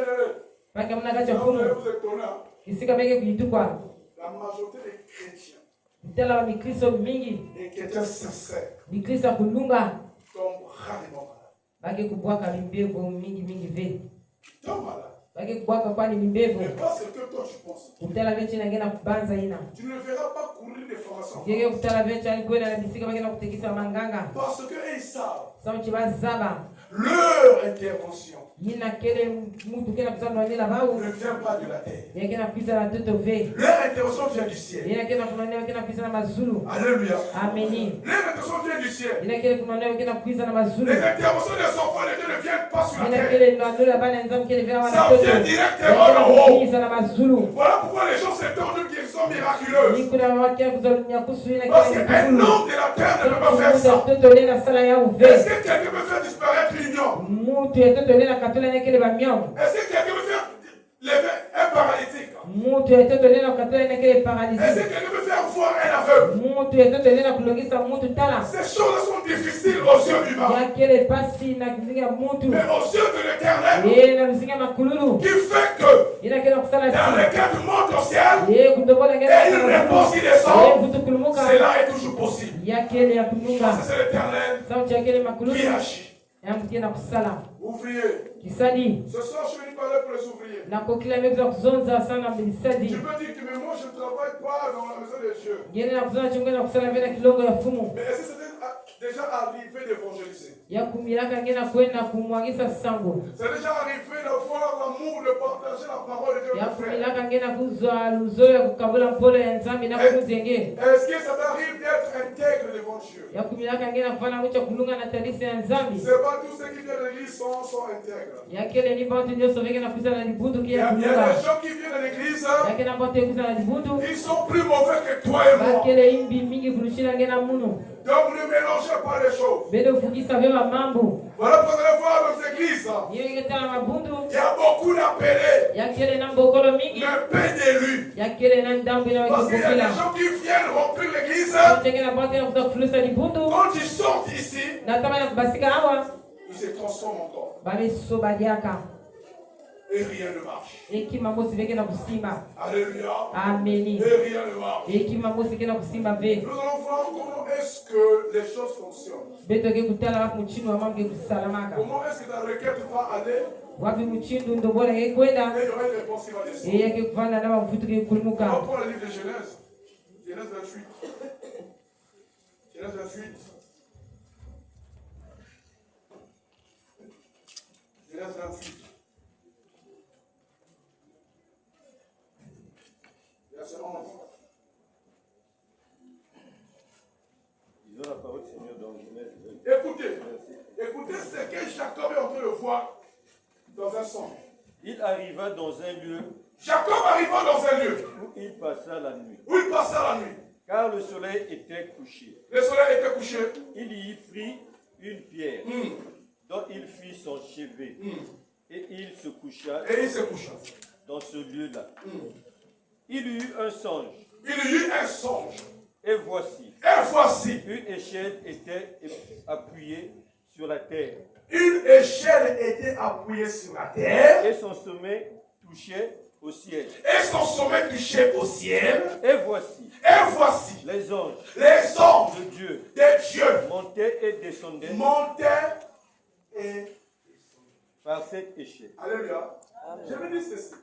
Paka mna kacha vous allez fumu. vous étonner. Hein. Kisika meke kuitukwa. La majorité des chrétiens, Tela wa mikristo mingi. des chrétiens sincères, Mikristo kulunga. tombent rarement malades. Bake kubwaka mimbevo mingi mingi ve. Ils tombent malades. Bake kubwaka kwani mimbevo. Mais pas ce que toi tu penses. Kutala vechi na ngena kubanza ina. Tu ne verras pas courir des formations. Yeke kutala vechi alikwenda na bisika bake na kutekisa manganga. Parce qu'ils savent Sauti bazaba. leur intervention Yina kele mtu kena kusana wanela bau. ne vient pas de la terre. Yeke na kuiza na toto ve. Leur intervention vient du ciel. Yina kena kunaneo kena kuiza na mazulu. Alléluia. Ameni. Leur intervention vient du ciel. Yina kele kunaneo kena kuiza na mazulu. Les interventions des enfants de Dieu ne viennent pas sur la Yina terre. kele ndola bana nzamu kele vya wana Ça toto. vient directement d'en haut. Kuiza na mazulu. Voilà pourquoi les gens s'étonnent qu'ils sont miraculeux. Nikuna wakia kuzalunya kusu yina Parce kele qu'un mazulu. homme de la terre ne peut pas faire ça. Toto lena sala ya uve. Est-ce que quelqu'un peut faire disparaître l'union? Mutu ya toto lena katola nekele bamyon. Est-ce que quelqu'un peut faire lever un paralytique? Mutu ya toto lena katola nekele Est-ce paralysé. que quelqu'un peut faire voir un aveugle? Mutu ya toto lena kulongisa mutu tala. Ces choses sont difficiles aux yeux humains. Ya kele pasi na kuzinga mutu. Mais aux yeux de l'éternel, Ye na kuzinga makululu. qui fait que Ina kele kusala dans le si. cas du monde au ciel, Ye kundobola et ngena. une réponse qui Ye descend, kutu kulumuka. cela est toujours possible. Ya kele ya kununga. C'est l'éternel Sauti ya kele makululu. qui agit. Ya mtiena kusala. Ouvrier, Kisadi. ce soir je vais parler pour les ouvriers. Na kokila mekuza kuzonza sana Tu mbilisadi. peux dire que mais moi je ne travaille pas dans la maison de Dieu. Ngene na kuzona chunga na kusala vena kilongo ya fumu. Mais est-ce que c'est déjà arrivé d'évangéliser? Ya kumilaka ngena kwenda kumwagisa sango. C'est déjà arrivé d'avoir l'amour de partager la parole de Dieu Ya avec frère. kumilaka ngena kuzwa luzo ya kukabula mpolo ya nzambi na kumuzenge. Est-ce que ça t'arrive d'être intègre devant Dieu? Ya kumilaka ngena kufana mucha kulunga na tadisi ya nzambi. C'est pas tous ceux qui viennent de l'église sont intègres. Ya kele ni bantu nyoso veke na kuza na libundu Il y kia a kulunga. des gens qui viennent de l'église, Ya kena bantu kuza na libundu. ils sont plus mauvais que toi et Ba moi. kele imbi mingi kurushira ngena munu. Donc ne mélangez pas les choses. Bede ufukisa vema mambo. Voilà pourquoi vous allez voir dans ces églises, Niyo iketala mabundu. il y a beaucoup d'appelés, Ya kele na mbokolo mingi. mais peu d'élus. Ya kele na ndambi na Parce qu'il y a wakibukila. des gens qui viennent remplir l'église, Tenge na bantu na kuza kufulusa libundu. quand ils sortent ici, Na kama na kubasika hawa. ils se transforment encore. Bameso badiaka. Et rien ne marche. Hekima mosi veke na kusimba. Alléluia. Ameni. Et rien ne marche. Hekima mosi ke na kusimba ve. Nous allons voir comment est-ce que les choses fonctionnent. Beto ke kutala wapi mchinu wa mamge kusalamaka. Comment est-ce que ta requête va aller Wapi mchindu ndobola ke kwenda. et il y aura une réponse qui va descendre. Yeye ke kufanya na mafutu ke On kulumuka. va prendre le livre de Genèse. Genèse 28. Genèse 28. Genèse 28. Verset 11. Seigneur, dans Genèse. Écoutez, écoutez ce que Jacob est en train de voir dans un songe. Il arriva dans un lieu Jacob arriva dans un lieu où il passa la nuit, où il passa la nuit. car le soleil était couché. Le soleil était couché. Il y prit une pierre dont il fit son chevet et il se coucha Et il se coucha. dans ce lieu-là. Il eut un songe Il y eut un songe. et voici, Et voici, une échelle était appuyée sur la terre une échelle était appuyée sur la terre et son sommet touchait au ciel. et son sommet touchait au ciel. Et voici, Les anges anges de Dieu de Dieu montaient et descendaient montaient et... par cette échelle. Alléluia. Je veux dire ceci.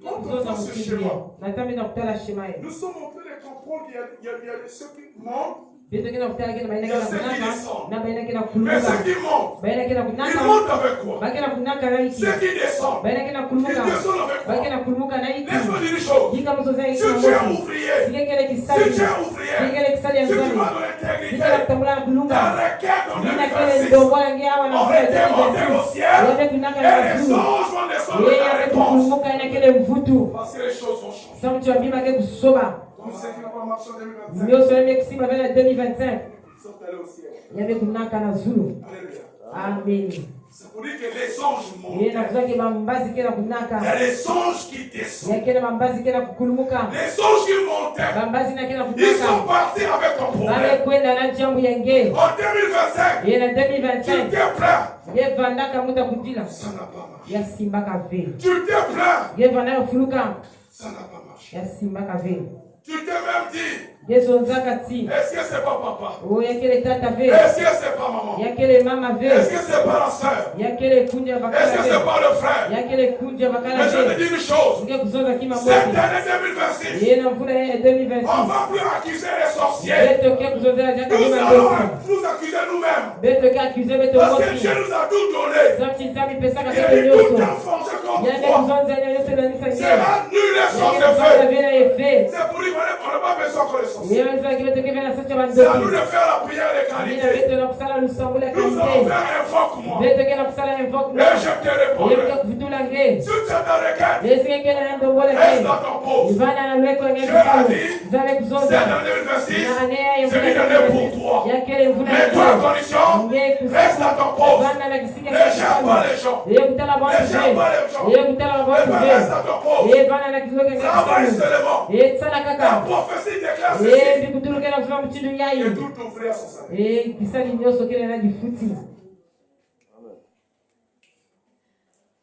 Quand on Kuzoza fait ce mukiri. schéma, Natambi na kutala shema ye. nous sommes en train de comprendre qu'il y a ceux qui montent, Bitu kina kutala kina baina Il y a kina ceux qui kunaka descendent. na baina kina mais kulumuka. ceux qui montent, Baina kina ils kunaka. montent avec quoi? Bakina kunaka na iki. Ceux qui descendent, Baina kina ils kulumuka. descendent avec quoi? Bakina kulumuka na iki. Laisse-moi dire une chose. Yika mzoza Si iki tu na es mosi. ouvrier, Sige kele si kisali. tu es Sige ouvrier, kele kisali ya si tu nzali. vas dans Sige l'intégrité, la kutambula na kulunga. ta requête en Nina kele 2026, ndogo yangi awa na on kwa était monté au ciel Yebe kunaka et na les mazulu. anges vont descendre Yeye dans la abe réponse. kulumuka na kele mvutu. Parce que les choses vont changer. Sa mtu abima ke kusoba. Comme ceux qui n'ont pas marché en 2025, Ndio sema kisima vela 2025. ils sont allés au ciel. Yabe kunaka na zulu. Alléluia. Amen. C'est pour dire que les anges montent. Yeye na kuzake mambazi kena Il y kunaka. a les anges qui descendent. Yakena mambazi kena kukulumuka. Les anges qui montaient, Mambazi na kena ils sont kunaka. partis avec ton Babe problème. kwenda na jambo yenge. En 2025, Yeye na tu 2025. t'es plaint. Ye vandaka muta kudila. Ça n'a pas marché. Ya simbaka ve. Tu t'es plaint. Ye vandaka fuluka. Ça n'a pas marché. Ya simbaka ve. Tu t'es même dit, Ye zonzaka ti. est-ce que c'est pas papa? O yakele tata ve. Est-ce que c'est pas maman? Yakele mama Est-ce ve. que c'est pas la soeur? Yakele kunja Est-ce bakala que c'est ve. pas le frère? Yakele kunja Mais bakala je te ve. dis une chose. Nge kuzoza kima Cette mosi. année 2026, Ye na mvula ya on 2026. ne va plus accuser les sorciers. Beto ke kuzoza jaka Nous kima allons mosi. nous accuser nous-mêmes. Beto ke accuse beto Parce que mosi. Dieu nous a tout donné. Zamchi nzambi pesaka Il a beto dit tout nyoso. enfange comme Yake toi. kuzonza nyose na nisa C'est nyema. la nulle sans Yake kuzonza effet. vena efe. C'est pour dire qu'on n'a pas besoin encore les sorciers. Yewe nzaki beto ke vena sacha C'est à nous bandoki. de faire la prière de Mina qualité. beto na kusala lusambo la Nous allons kalite. faire un invoque moi. Beto ke na kusala invoke Et na. je te Yewe répondrai. ke kuvutula nge. Si tu es dans le cas, Yesike ke na ndombola reste nge. dans ton poste. Ivana na lweko nge Je kusalu. l'ai dit, Zale C'est kuzonza. dans 2026. Na anea ya C'est une année pour toi. Yake le mvula Mais toi, la nge. condition, Nge reste dans ton poste. Ivana na kisike Ne gère pas les gens. Yeye kutala Ne bantu gère pas les ve. gens. Yeye kutala Mais bantu toi, ve. reste dans ton poste. Yeye vana na kizoke nge Travaille kusalu. seulement. Yeye tsala La kaka. prophétie déclare Yeye ceci. ndikutuluke na kusoma mchindo Que yayi. tout ouvrier a son salaire. Kisali nyonso kele na difuti.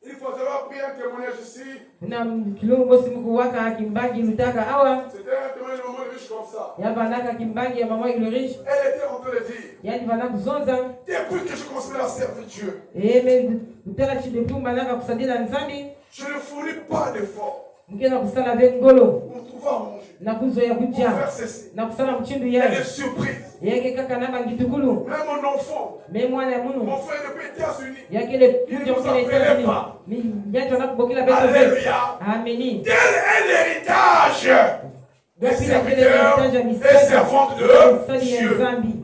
Il faudra prier un témoignage ici. Na kilungu bosi mku waka kimbangi lutaka awa. C'était un témoignage de maman riche comme ça. Ya vanaka kimbangi ya mama Glorish. Elle était en train de dire, Yani vana kuzonza. depuis que je commençais à servir Dieu, Me kutala chidepumba naka kusadila nzambi. je ne fournis pas d'efforts Mkena kusala ve ngolo. pour trouver à manger, Na kuzoya pour kuja. faire ceci. Na kusala mchindu Et yayi. des surprises. Yeke kaka naba ngitukulu. Même mon enfant, Me mwana ya munu. mon frère depuis les États-Unis. Yakele kuja mkele États-Unis. Mi yacho na kubokila beto ve. Alléluia. Ameni. Tel est l'héritage des Gapi la kele serviteurs héritage ya et misali. servantes de Misali ya Dieu. nzambi.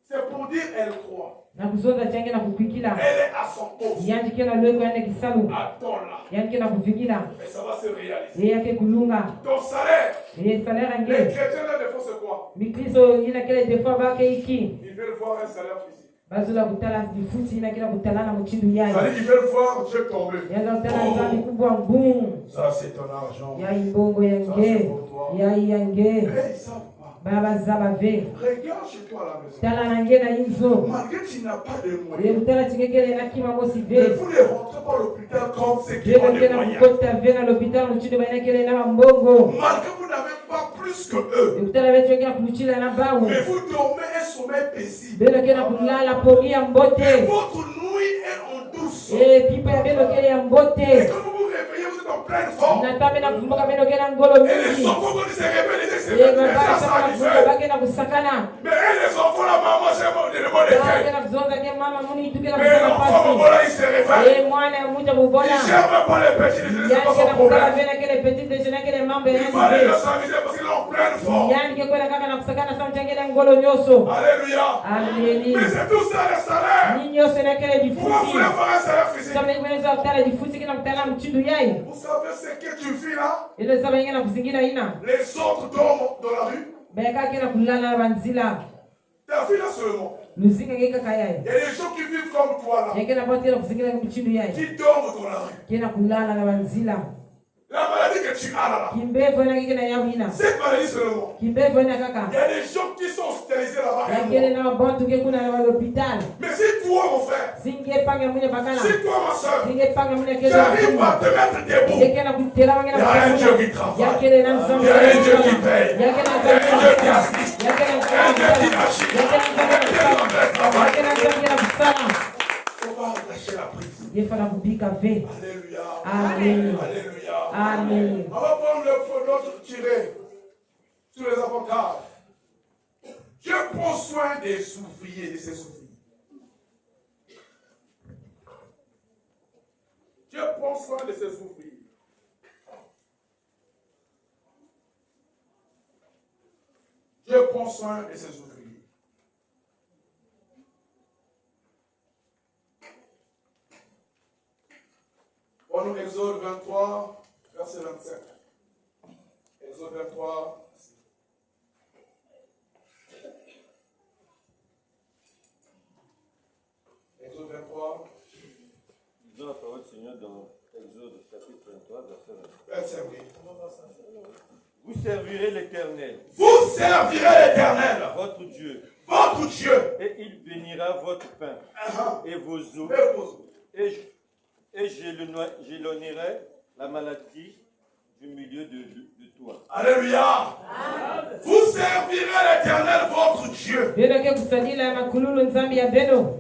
C'est pour dire elle croit. Na kuzonza change na kukwikila. Elle est à son poste. Yanji kena lweko yane kisalu. Attends-la. Yanji kena kufikila. Et ça va se réaliser. Ye yake kulunga. Ton salaire, Ye salaire les nge. chrétiens là, des fois, c'est quoi? Mikristo ina kele defo bake iki. Ils veulent voir un salaire physique. Bazula kutala difuti ina kila kutala na mchindu yayi. C'est-à-dire qu'ils veulent voir Dieu tomber. Yaza kutala nzambi kubwa ngumu. Ça, c'est ton argent. Yayi mbongo yange. Yayi yange. Mais ils savent pas. Baba zaba ve. Regarde chez toi à la maison. Tala nange na inzo. Malgré que tu n'as pas de Ye moyens, kutala chingekele na kima mosi mais ve. vous ne rentrez pas à l'hôpital comme ceux qui Ye ont des kena moyens. kukota ve na l'hôpital mchindu baina kele na mbongo. Malgré que vous n'avez pas plus que eux, Ye kutala vetu wengine kuluchila na bawu. mais vous dormez un sommeil paisible. Belo kena kulala pongi ya mbote. Et votre nuit est en douce. Pipa ya belo kele ya Et mbote. quand vous vous réveillez, vous êtes en pleine forme. Natambe na kufunga belo kele ngolo Et les mingi. enfants, quand ils se réveillent, ils disent c'est Ye même baba ça saka qui kufunga fait. bake na kusakana. Mais les enfants, la maman, c'est bon, les l'éternel. Kena kuzonza ke mama muni tukela Mais l'enfant, kusapasi. voilà, il se réveille. Mwana mucha Il bubona. ne gère même pas les petits déjeuners, c'est Yani pas kena son kukala problème. vena kele petit déjeuner kele mambo Il yansi. va déjà s'amuser parce qu'il est en pleine forme. Yani ke kwela kaka na kusakana sa mchangele ngolo nyoso. Alléluia. Amen. Mais c'est tout ça, le salaire. Ni nyoso na kele Pourquoi vous difusi. voulez faire un salaire physique? Sasa mwenza kutala difusi kina mtala mchindu yai. Vous savez ce que tu vis là? Ile sasa ingena kuzingira ina. Les autres dorment dans la rue. Beka kena kulala banzila. Ta vie là seulement. Luzinga keka kayai. Il y a des gens qui vivent comme toi là, Yekena botela kuzingira mchindu yai. qui dorment dans la rue. Kena kulala na banzila. La maladie que tu as là, Kimbevo na kena yawina. cette maladie seulement. Kimbevo na Il y kaka. a des gens qui sont hospitalisés là-bas. Yakele na bantu ke kuna na l'hôpital. Mais si toi, mon frère, Singe panga mune bakala. si toi, ma soeur, Singe panga mune tu kele. n'arrives pas à te mettre debout, Yekena kutela il wangena y a un Dieu qui bakala. travaille. Yakele na nzambe. Il y a un Dieu qui paye. Il y a Yakele un Dieu qui assiste. Yakele Il y a un Dieu qui agit. Il y a un Dieu qui travaille. Yakele nzambe na kusala. On va relâcher la prise. Yefala kubika ve. Alléluia. Amen. Alléluia. Amen. On va prendre l'autre tiré sur les avantages. Dieu prend soin des ouvriers, de ses ouvriers. Dieu prend soin de ses ouvriers. Dieu prend soin de ses ouvriers. Prenons Exode 23, verset 27. Exode 23. Exode 23. Disons la parole du Seigneur dans Exode chapitre 23, verset 27. Verset oui. Vous servirez l'Éternel, Vous servirez l'Éternel, votre Dieu, votre Dieu. et il bénira votre pain et vos eaux, et j'éloignerai la maladie du milieu de toi. Alléluia. Vous servirez l'Éternel, votre Dieu. Beno ke kusadila makululu nzambi ya beno.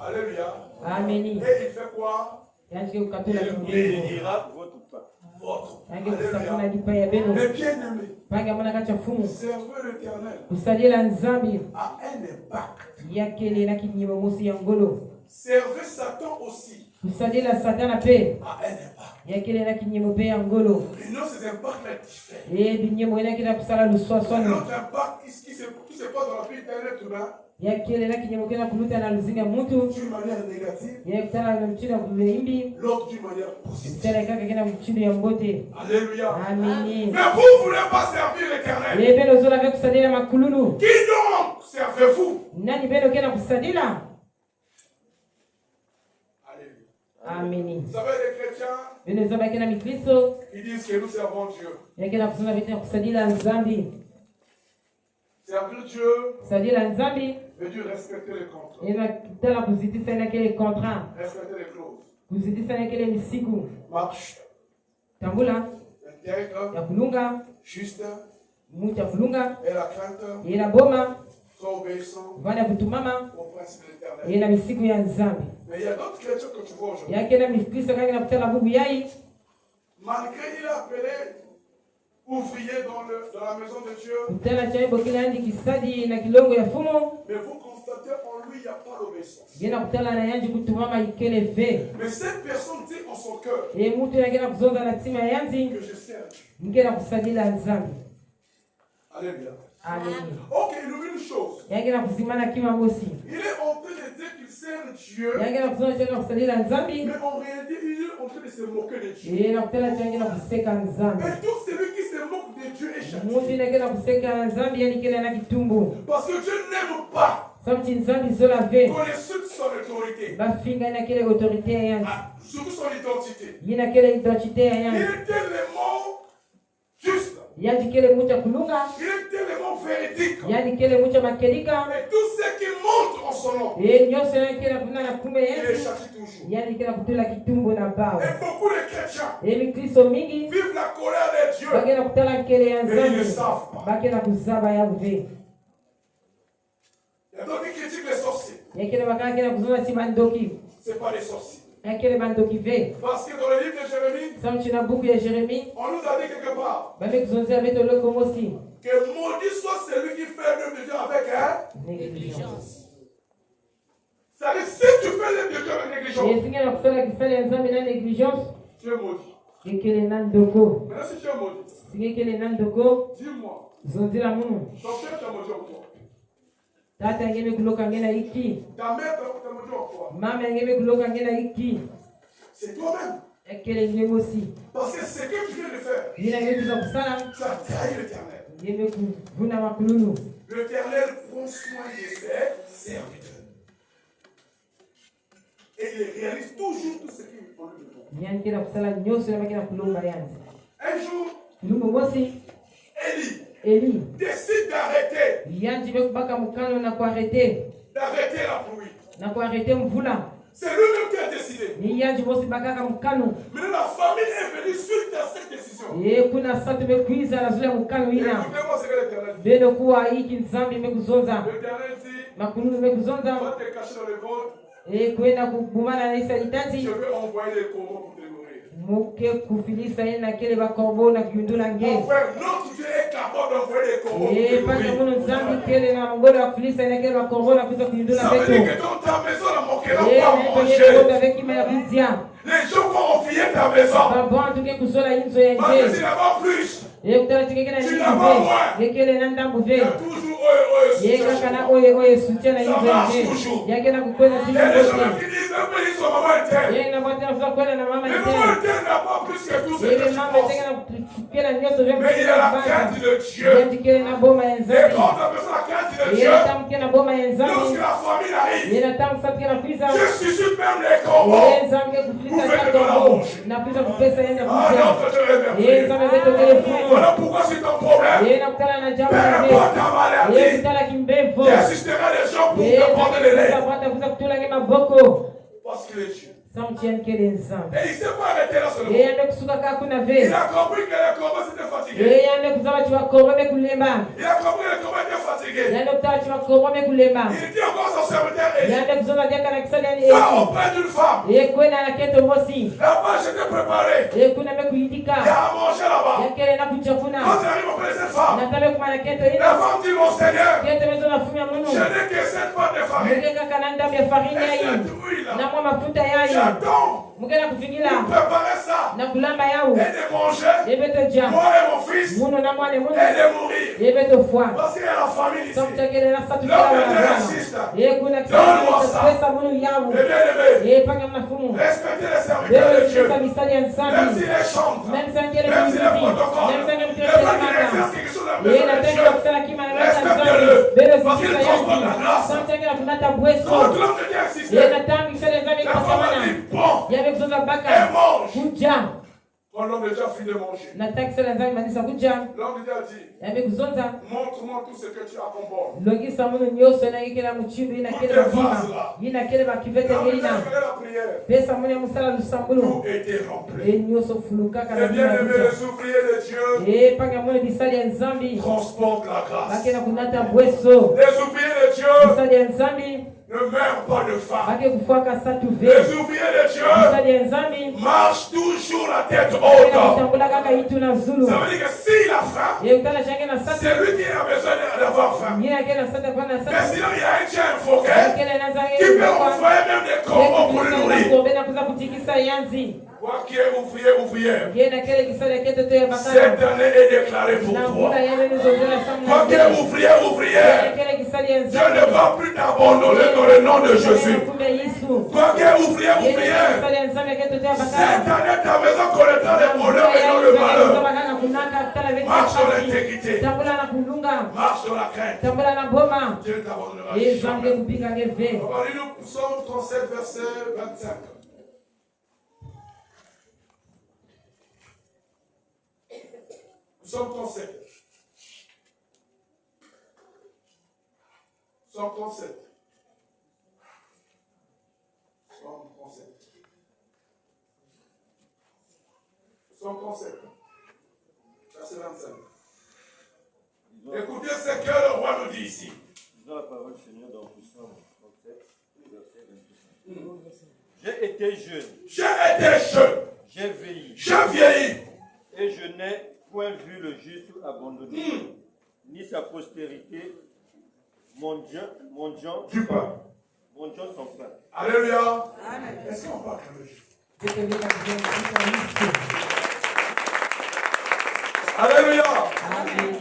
Alléluia. Ameni. Et il fait quoi? Yanjike kukatula Il kimbingu. bénira votre pain. Votre. Yange kusafuna Alléluia. dipa ya beno. Les bien-aimés, Panga mwana kacha fumu. servir l'Éternel Kusadila nzambi. a un impact. Yakele na kinyimo musi ya ngolo. Servir Satan aussi Kusadila satana pe. a un impact. Yakele na kinyimo pe ya ngolo. Et non, ces impacts-là diffèrent. Binyimo ina kila kusala luswaswani. L'autre impact, qui se passe dans la vie d'un être humain, Yakele na kinyimo kina kuluta na luzinga mutu. d'une manière négative, Yakutala na mchina kuleimbi. l'autre d'une manière positive. Mtala kaka kina mchindu ya mbote. Alléluia. Ameni. Mais vous ne voulez pas servir l'Éternel. Beno zola ve kusadila makululu. Qui donc servez-vous? Nani beno kena kusadila? Alléluia. Ameni. Vous savez, les chrétiens, Beno zola kena mikristo. ils disent que nous servons Dieu. Yakena kusala vitu kusadila nzambi. Servir Dieu Kusadila nzambi. veut dire respecter les contrats, Ina kitala kuzitisa na kile contrat. respecter les clauses. Kuzitisa na kile misiku. Marche Tambula intègre, ya kulunga. juste, Mucha kulunga. et la crainte, Yena boma. sois obéissant Vana kutumama. au principe de l'Éternel. Yena misiku ya nzambi. Mais il y a d'autres chrétiens que tu vois aujourd'hui. Yakena mikristo kaka na kutala bubu yai. Malgré il est appelé ouvrier dans la maison de Dieu, Kutala chaibo kila andi kisadi na kilongo ya fumo. mais vous constatez en lui, il n'y a pas d'obéissance. Yena kutala na yanji kutumama ikele ve. Mais cette personne dit en son cœur Mutu yakena kuzonga na tima yanzi. que je sers Dieu. Ngena kusadila nzambi. Alléluia. Amen. Ok, il oublie une chose. Yakena kuzimana kima mosi. Il est en train de dire qu'il sert Dieu, Yakena kuzonga chakena kusadila nzambi. mais en réalité, il est en train de se moquer de Dieu. Yena kutala chakena kuseka nzambi. Et tout celui qui se moque de Dieu est châtié. Mutu yakena kuseka nzambi yani kile na kitumbu. Parce que Dieu n'aime pas Samti nzambi zola ve. qu'on insulte son autorité, Bafinga na kile autorité ya yanzi. surtout son identité. Yina kile identité ya Il yanzi. est tellement juste, Yanji kile mucha kulunga. il est tellement véridique. Yani kile mucha makelika. Et tout ce qui monte en son nom, Nyose na kile kuna na kume il est yanzi. châtié toujours. Yani kile kutula kitumbu na bao. Et beaucoup de chrétiens Mikristo mingi. vivent la colère de Dieu, Bagena kutala kile ya mais ils ne nzambi. savent pas. Bagena kuzaba ya uve. Il y a d'autres qui critiquent les sorciers. Yakile bakana kile kuzona si bandoki. Ce n'est pas des sorciers. Yakile bandoki ve. Parce que dans le livre de Jérémie, Samchi na buku ya Jeremie. on nous a dit quelque part Bame kuzonzia beto loko mosi. que maudit soit celui qui fait l'œuvre de Dieu avec Négligence. C'est-à-dire, si tu fais les deux avec négligence, esinga na kusala kisala ya nzambe na négligence tu es maudit. ekele na ndoko Maintenant, si tu es maudit, singa ekele na ndoko dis-moi, zonzela munu ton père t'a maudit en quoi? tata angeme kuloka nge na iki Ta mère t'a maudit en quoi? mama angeme kuloka nge na iki C'est toi-même. ekele nge mosi Parce que ce que tu viens de faire, yina ngekuza kusala tu as trahi l'Éternel. ngeme kuvuna makululu L'Éternel prend soin de ses serviteurs. Et il réalise toujours tout ce qu'il faut lui demander. nyankela kusala nyonso yabaki na kulomba yanzi Un jour, lumbu mosi eli décide d'arrêter yanji bekubaka mukano na kuarete la pluie. na kuarete mvula C'est lui-même qui a décidé. ni yanji mosi bakaka mukano Mais la famille est venue suite à cette décision. kuna satu bekwiza na zule mukano ina Écoutez-moi ce que l'Éternel dit. beno kuwa iki nzambi imekuzonza L'Éternel dit, makululu imekuzonza va te cacher dans le ventre. kwenda kubumana na isa Je itati vais envoyer des corbeaux pour te nourrir. muke kufilisa ye na kele bakorbo na kuyundula Mon nge frère, notre Dieu est capable d'envoyer des corbeaux pour te paka nourrir. muno nzambi kele na mongolo ya kufilisa ye na kele bakorbo na kuza kuyundula Ça veut beto dire que dans ta maison, la moquera pas manger. naitoyekoda vekima ya kudia Les gens vont envier ta maison. babon tuke kuzola inzo ya Parce que nge tu n'as pas plus. kutala tikeke na Tu inzo n'as pas moins. ve yekele na ndambu Il y ve a toujours eux, ye kaka na oye soutien na inzo ya nge yake na kukwena Il y a des gens tiyote qui disent, même ils sont maman interne. ye na bwatela kuza kwena na mama Mais itene maman interne n'a pas plus que tout ce que yele tu mama penses. iteke na kukela nyonso ve Mais il a la crainte de Dieu. yatikele na boma ya Et nzambi quand tu as la crainte de Dieu, ye tamke na boma ya nzambi lorsque la famille arrive, ye na tamsatike na pwiza Dieu suscite même les corbeaux. ye nzambe kufilisa kakombo na pwiza kupesa yenda Ah, kuja notre Dieu est ye merveilleux. nzambe betokele funu Voilà pourquoi c'est ton problème. ye na kutala na jambo Peu na importe ta ye maladie, kutala kimbevo il assistera les gens pour ye te prendre les lèvres. bata kuza kutulange maboko Parce qu'il est Dieu. samutianikele nzambe Et il ne s'est pas arrêté là seulement. ye yande kusuka kakuna Il ve a compris que les corbeaux étaient fatigués. ye yande kuza bachi bakorbo bekulemba Il a compris que les corbeaux étaient fatigués. yande kutala bachi bakorbo bekulemba Il dit encore à son serviteur, Élie, yande kuzoza diaka na kisali yani va auprès d'une femme. ye kwena na keto mosi Là-bas, je t'ai préparé. ye kuna Il y mekuyidika a à manger là-bas. yakele na kuchakuna Quand tu arrives auprès de cette femme, natabe kumana keto la ina femme dit, mon Seigneur, keto mezo na fumya munu je n'ai que 7 pâtes de farine. muke kaka na ndambi ya farini Et yayi cette huile-là, na mwa mafuta yayi j'attends muke na kufingila pour préparer ça na kulamba yawu et de manger, yebeto ja moi et mon fils, munu na mwane munu et de mourir. yebeto fwa Parce qu'il y a la famille ici. samutakele na satu L'homme kila de Dieu wana insiste. ye kuna Donne-moi ça. pesa munu yawu Et bien aimé, ye panga mnafumu respectez les serviteurs de Dieu. bewe misali ya Même nsambi s'il est chantre, même sangele même s'il est muziki protocole, même sangele même s'il mtelemaka exerce quelque chose dans la ye maison de napenda Dieu. kusala kima na mata nzambi Respecte-le. bewe Parce qu'il zikisa transporte la yanzi grâce. samtakela kunata Quand bweso l'homme de Dieu insiste, ye natambi kisale nzambi la femme a kusamana dit, bon, yabe kuzoza et baka mange. kuja Quand l'homme de Dieu a fini de manger, natakisala nzambi manisa kuja l'homme de Dieu a dit, yabe kuzonza montre-moi tout ce que tu as comme bon. longisa munu nyonso nayekela muchimbi inakele bakima inakele bakivete L'homme de Dieu ngeina a fait la prière. pesa munu ya musala lusambulu Tout était rempli. e nyonso fulukaka na Et bien aimé, bina les ouvriers de Dieu e panga munu bisali ya nzambi transportent la grâce. bakena kunata bweso Les ouvriers de Dieu bisali ya nzambi ne meurent pas de faim. bake kufwaka satu ve Les ouvriers de Dieu bisali ya nzambi marchent toujours la tête bakena haute. kutambula kaka itu na zulu Ça veut dire que s'il a faim, e kutala change na satu c'est lui qui a besoin d'avoir faim. ye akele na satu pana Mais satu sinon, il y a un Dieu invoqué akele na zange qui peut envoyer même des corbeaux pour le nourrir. kombe na kuza kutikisa yanzi Toi qui es ouvrier, ouvrière, ye na kele kisali ya keto to ya bakana cette année est déclarée pour na toi. mvula yabe nizozela Toi samna qui es ouvrier, ouvrière, kele kisali ya Dieu ne nzambi va plus t'abandonner dans le nom de Jésus. kumbe Yesu Toi qui es ouvrier, ye ouvrière, kisali ya nzambi ya keto to ya cette bakana année ta maison connaîtra le bonheur et non le malheur. Marche dans l'intégrité, tambula na kulunga marche dans la crainte. tambula na boma Dieu ne t'abandonnera ezange jamais. kupinga ngeve Nous Psaume 37, verset 25. Psaume 37. Psaume 37. Psaume 37. Psaume 37. Verset 25. Écoutez ce que le roi nous dit ici. Disons la parole du Seigneur dans Psaume 37, verset 25. J'ai été jeune, J'ai été jeune, j'ai vieilli, j'ai vieilli, et je n'ai point vu le juste abandonné, ni sa postérité mendiant du pain. bonnes choses sont pleines. Alléluia. Est-ce qu'on parle de Dieu? Alléluia.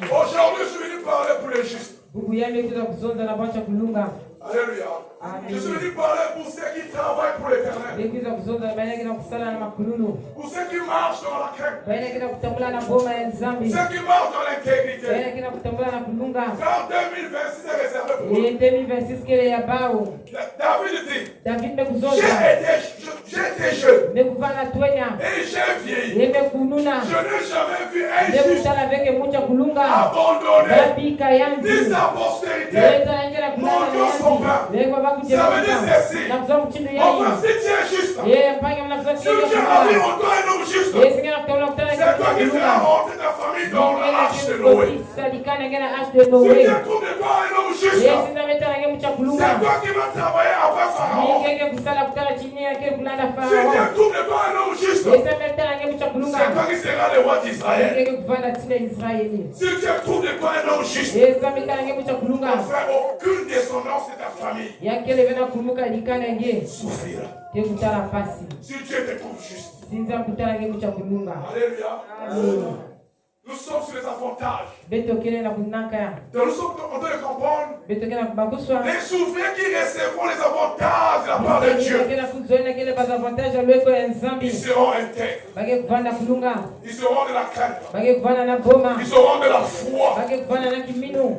Aujourd'hui, je suis venu parler pour les justes. Alléluia. Je suis venu parler pour ceux qui travaillent pour l'éternel. Pour ceux qui marchent dans la crainte. Ceux qui marchent dans l'intégrité. Car 2026 est réservé pour eux. David dit, j'ai été jeune. Et j'ai vieilli. Je n'ai jamais vu un juste abandonné, ni sa postérité. Mon Dieu son pain. Ça veut dire ceci. Enfin, si tu es juste, si tu as vu en toi un homme juste, c'est toi qui feras rentrer ta famille dans l'arche de Noé. Si tu trouves de toi un homme juste, c'est toi qui vas travailler après Pharaon. Si tu trouves de toi un homme juste, c'est toi qui seras le roi d'Israël. Si tu trouves de toi un homme juste, enfin, aucune descendance de ta famille souffrira. Si Dieu te trouve juste. Alléluia. Nous sommes sur les avantages. Donc nous sommes en train de comprendre les ouvriers qui recevront les avantages de la part de Dieu. Ils seront intègres. Ils seront de la crainte. Ils seront de la foi.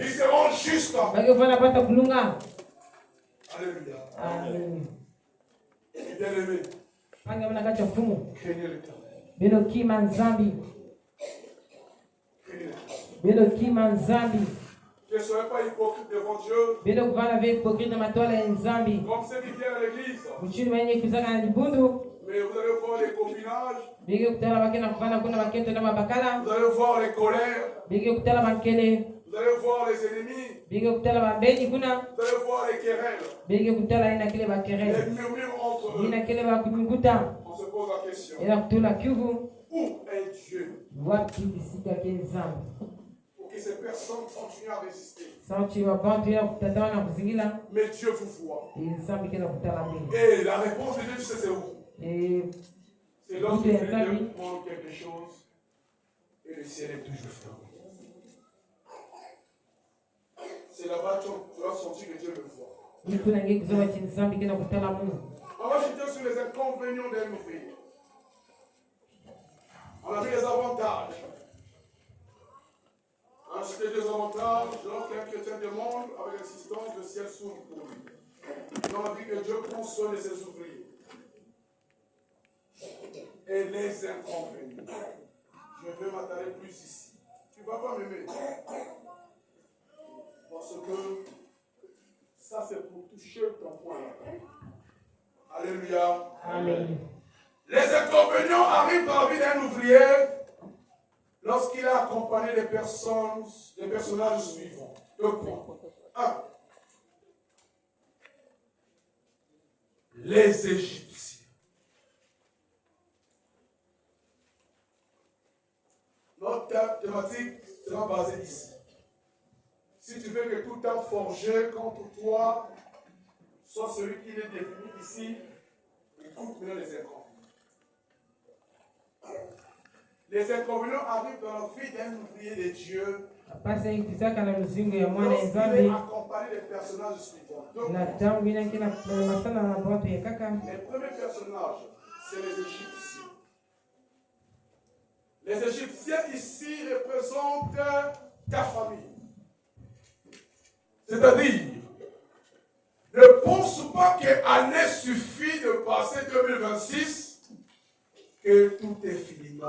Ils seront justes. Alléluia. Bien-aimé. Craignez l'éternel. Ne soyez pas hypocrite devant Dieu. Comme ceux qui viennent à l'église. Mais vous allez voir les copinages. Vous allez voir les colères. Vous allez voir les ennemis. Vous allez voir les querelles. Les murmures entre eux. On se pose la question. Où est Dieu? Pour que ces personnes continuent à résister. Mais Dieu vous voit. Et la réponse de Dieu, c'est où? C'est lorsque Dieu demande quelque chose et le ciel est toujours fermé. C'est là-bas que tu vas sentir que Dieu le voit. On va jeter sur les inconvénients d'un ouvrier. On a vu les avantages. On a cité les avantages lorsqu'un chrétien demande avec insistance, le ciel s'ouvre pour lui. On a vu que Dieu prend soin de ses ouvriers. Et les inconvénients. Je vais m'attarder plus ici. Tu ne vas pas m'aimer. Parce que ça, c'est pour toucher ton point. Alléluia. Amen. Les inconvénients arrivent dans la vie d'un ouvrier lorsqu'il est accompagné des personnages suivants. 2 points. 1. Les Égyptiens. Notre thématique sera basée ici. Si tu veux que tout temps forgé contre toi soit celui qui est défini ici, écoute maintenant les inconvénients. Les inconvénients arrivent dans la vie d'un ouvrier de Dieu lorsqu'il est accompagné des personnages suivants. Donc, les premiers personnages, c'est les Égyptiens. Les Égyptiens ici représentent ta famille. C'est-à-dire, ne pense pas qu'année suffit de passer 2026 que tout est fini. Non.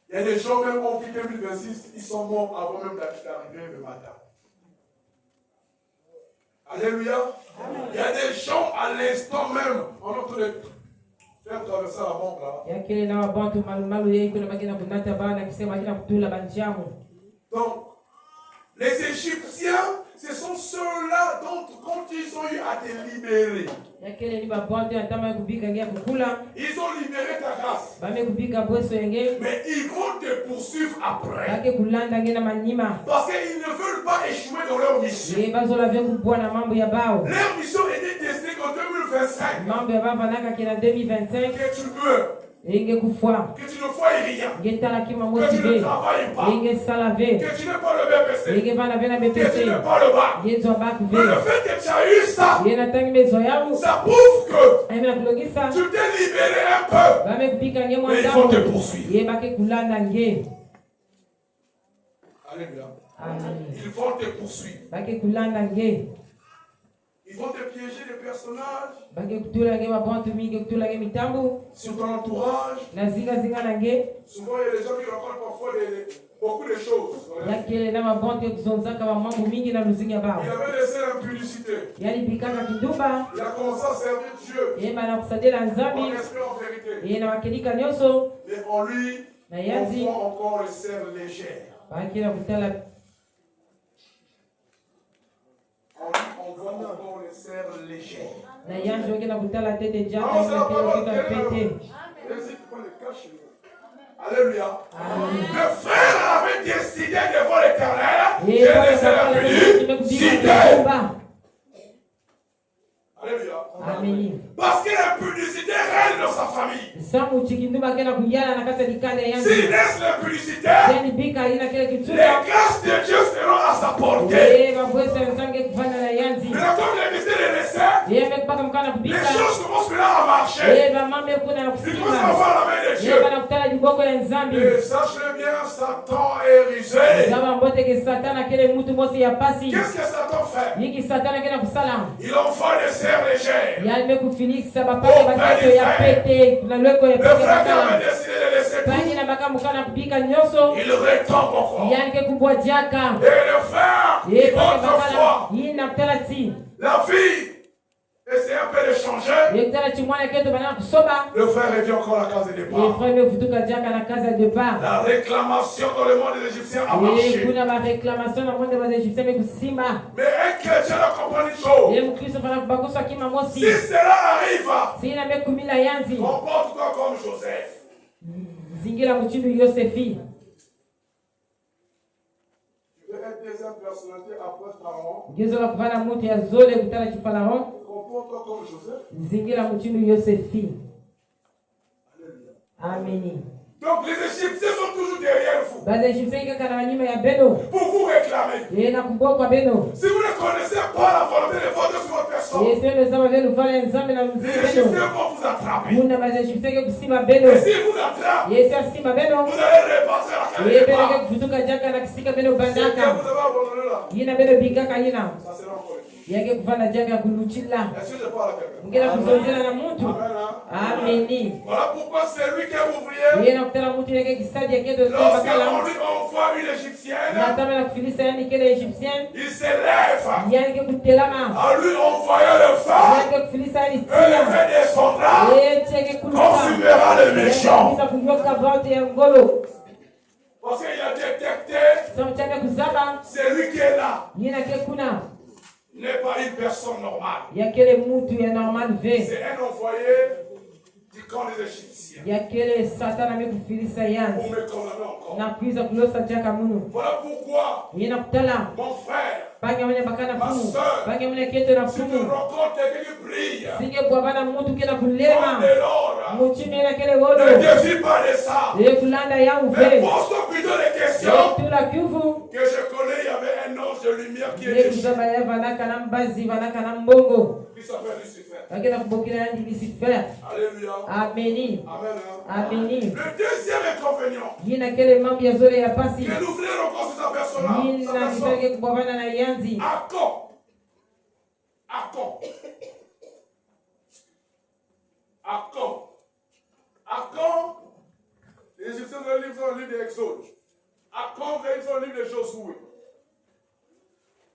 Il y a des gens même en vie 2026, ils sont morts avant même d'arriver le matin. Alléluia. Amen. Il y a des gens à l'instant même, en train de faire traverser la bombe là. Donc, les Égyptiens, ce sont ceux-là dont, quand ils ont eu à te libérer. yakele ni babonte atama kubika ngia kukula Ils ont libéré ta grâce. bame kubika bweso yenge Mais ils vont te poursuivre après. bake kulanda nge na manyima Parce qu'ils ne veulent pas échouer dans leur mission. ye bazola vye kubwana mambo ya bao Leur mission était destinée qu'en 2025, mambo ya bavanaka kina 2025 que tu meurs, yenge kufwa que tu ne vois rien, nge tala kima que tu ne motive travailles pas, yenge salave que tu n'es pas le BPC, yenge vana vena que tu BPC n'es pas le bac. ye nzwa baku Mais le ve fait que tu as eu ça, ye natangi mezo yamu ça prouve que ayimela kulogisa tu t'es libéré un peu. bame kubika nge Mais ils vont te mwandamo poursuivre. ye bake kulanda nge Alléluia. amen Ils vont te poursuivre. bake kulanda nge Ils vont te piéger des personnages bake kutula nge babontu mingi kutula nge mitambu sur ton entourage. na zinga na nge Souvent, il y a des gens qui racontent parfois beaucoup de choses. yakele na mabontu ekuzonzaka bamambo mingi na luzinga bao Il avait laissé l'impudicité. yalipikaka kinduba Il a commencé à servir Dieu ye bana kusadela en nzambi esprit en vérité. ye na bakelika nyonso Mais en lui, na on yanzi voit encore les sèves légères. bakela kutala En lui, on voit encore les sèves légères. na yanzi okela kutala tete jaka Ah, c'est la parole inakelokika de Dieu. pete N'hésite pas, les cache. Alléluia. Amen. Le frère avait décidé devant l'Éternel ye de laisser la imekubika publicité. kumba Alléluia. ameni Parce que l'impudicité règne dans sa famille. samu chikinduba kena kuyala na kasa likale yanzi S'il laisse l'impudicité, yani bika ina kile les kitsuba grâces de Dieu seront à sa portée. ye babwesa nzange kufanya na yanzi Maintenant, comme il a décidé de laisser, ye mekupaka mkana les kubika choses commencent maintenant à marcher. ye bamambe kuna na Ils commencent à kusima voir la main de ye Dieu. bana kutala liboko ya nzambi Et sache-le bien, Satan est rusé. zaba mboteke satana kele mutu mosi ya pasi Qu'est-ce que Satan fait? yiki satana kena kusala Il envoie des serres légères. yalime kufinikisa bapake bakato ya pete na lweko ya Le pete frère qui bakala avait décidé de laisser pangi tout, na bakamukana kubika nyonso il retombe encore. yanike kubwa jaka Et le frère, ye pake bakala autrefois, yina kutala ti la fille essaie un peu de changer. ye kutala chimwana keto bana kusoba Le frère revient encore à la case de ye départ. freme kutuka jaka na kazi ya depart La réclamation dans le monde des Égyptiens a ye marché. kuna bareklamation na monde baegyptien mekusima Mais un chrétien doit comprendre une chose. ye mukristo fana kubakuswa kima mosi Si cela arrive, sina mekumila yanzi comporte-toi comme Joseph. zingira muchindu yosefi Tu veux être deuxième personnalité après Pharaon, ngezola kuvana mutu ya zole kutala chifaraon comporte-toi comme Joseph. zingira muchindu yosefi Alléluia. ameni Donc les Égyptiens sont toujours derrière vous baegyptien kaka na banyuma ya beno pour vous réclamer. ye na kubokwa beno Si vous ne connaissez pas la volonté de votre Dieu sur votre personne, ye sendo zama benu fala ya nzambe na les mziki beno Égyptiens vont vous attraper. muna baegyptien ke kusima beno Et s'ils vous attrapent, ye sa sima beno vous allez repartir à la ye case beno ke départ. kufutuka jaka na kisika beno C'est que bandaka vous avez abandonné là. yina beno bigaka yina Ça sera encore. yake kufana jaka kuluchila Est-ce que je parle à quelqu'un? mungena kuzonzela na muntu Amen. Hein? ameni Voilà pourquoi c'est lui qui est ouvrier. ye na kutala mutu yake kisadi yake to Lorsqu'on bakala lui envoie une égyptienne, na tama na kufilisa yani kele egyptien il s'élève yani ke kutelama à lui envoyer le feu yake kufilisa yani et le tia feu descendra, ye tieke kuluka consumera les méchants. yake kunyoka vante ya ngolo Parce qu'il a détecté, samu chake kuzaba c'est lui qui est là, yina ke kuna n'est pas une personne normale. yakele mutu ya normal ve C'est un envoyé du camp des Égyptiens. yakele satana amekufilisa Pour yanzi me condamner encore. na kuiza kulosa jaka munu Voilà pourquoi, yina kutala mon frère, bange mwenye bakana Ma fumu sœur, bange mwenye keto na si tu fumu rencontres quelqu'un qui brille, singe kwa bana mutu kena comme kulema de l'or, muchini na kele ne wodo défie pas de ça. ye kulanda ya Mais uve pose-toi plutôt des questions. ye tula kyuvu Que je connais, il y avait un ange de lumière qui ye était kuzaba ya vanaka na mbazi vanaka na mbongo qui s'appelle Lucifer. bakena kubokila yandi Lucifer Alléluia. ameni Amen. Hein. ameni Le deuxième inconvénient yina kele mambo ya zole ya pasi que nous voulons encore sur sa personne. yina kisake kubwabana na yanzi À quand? À quand? À quand? À quand? Les Égyptiens dans le livre d'Exode. À quand ils ont le livre de Josué.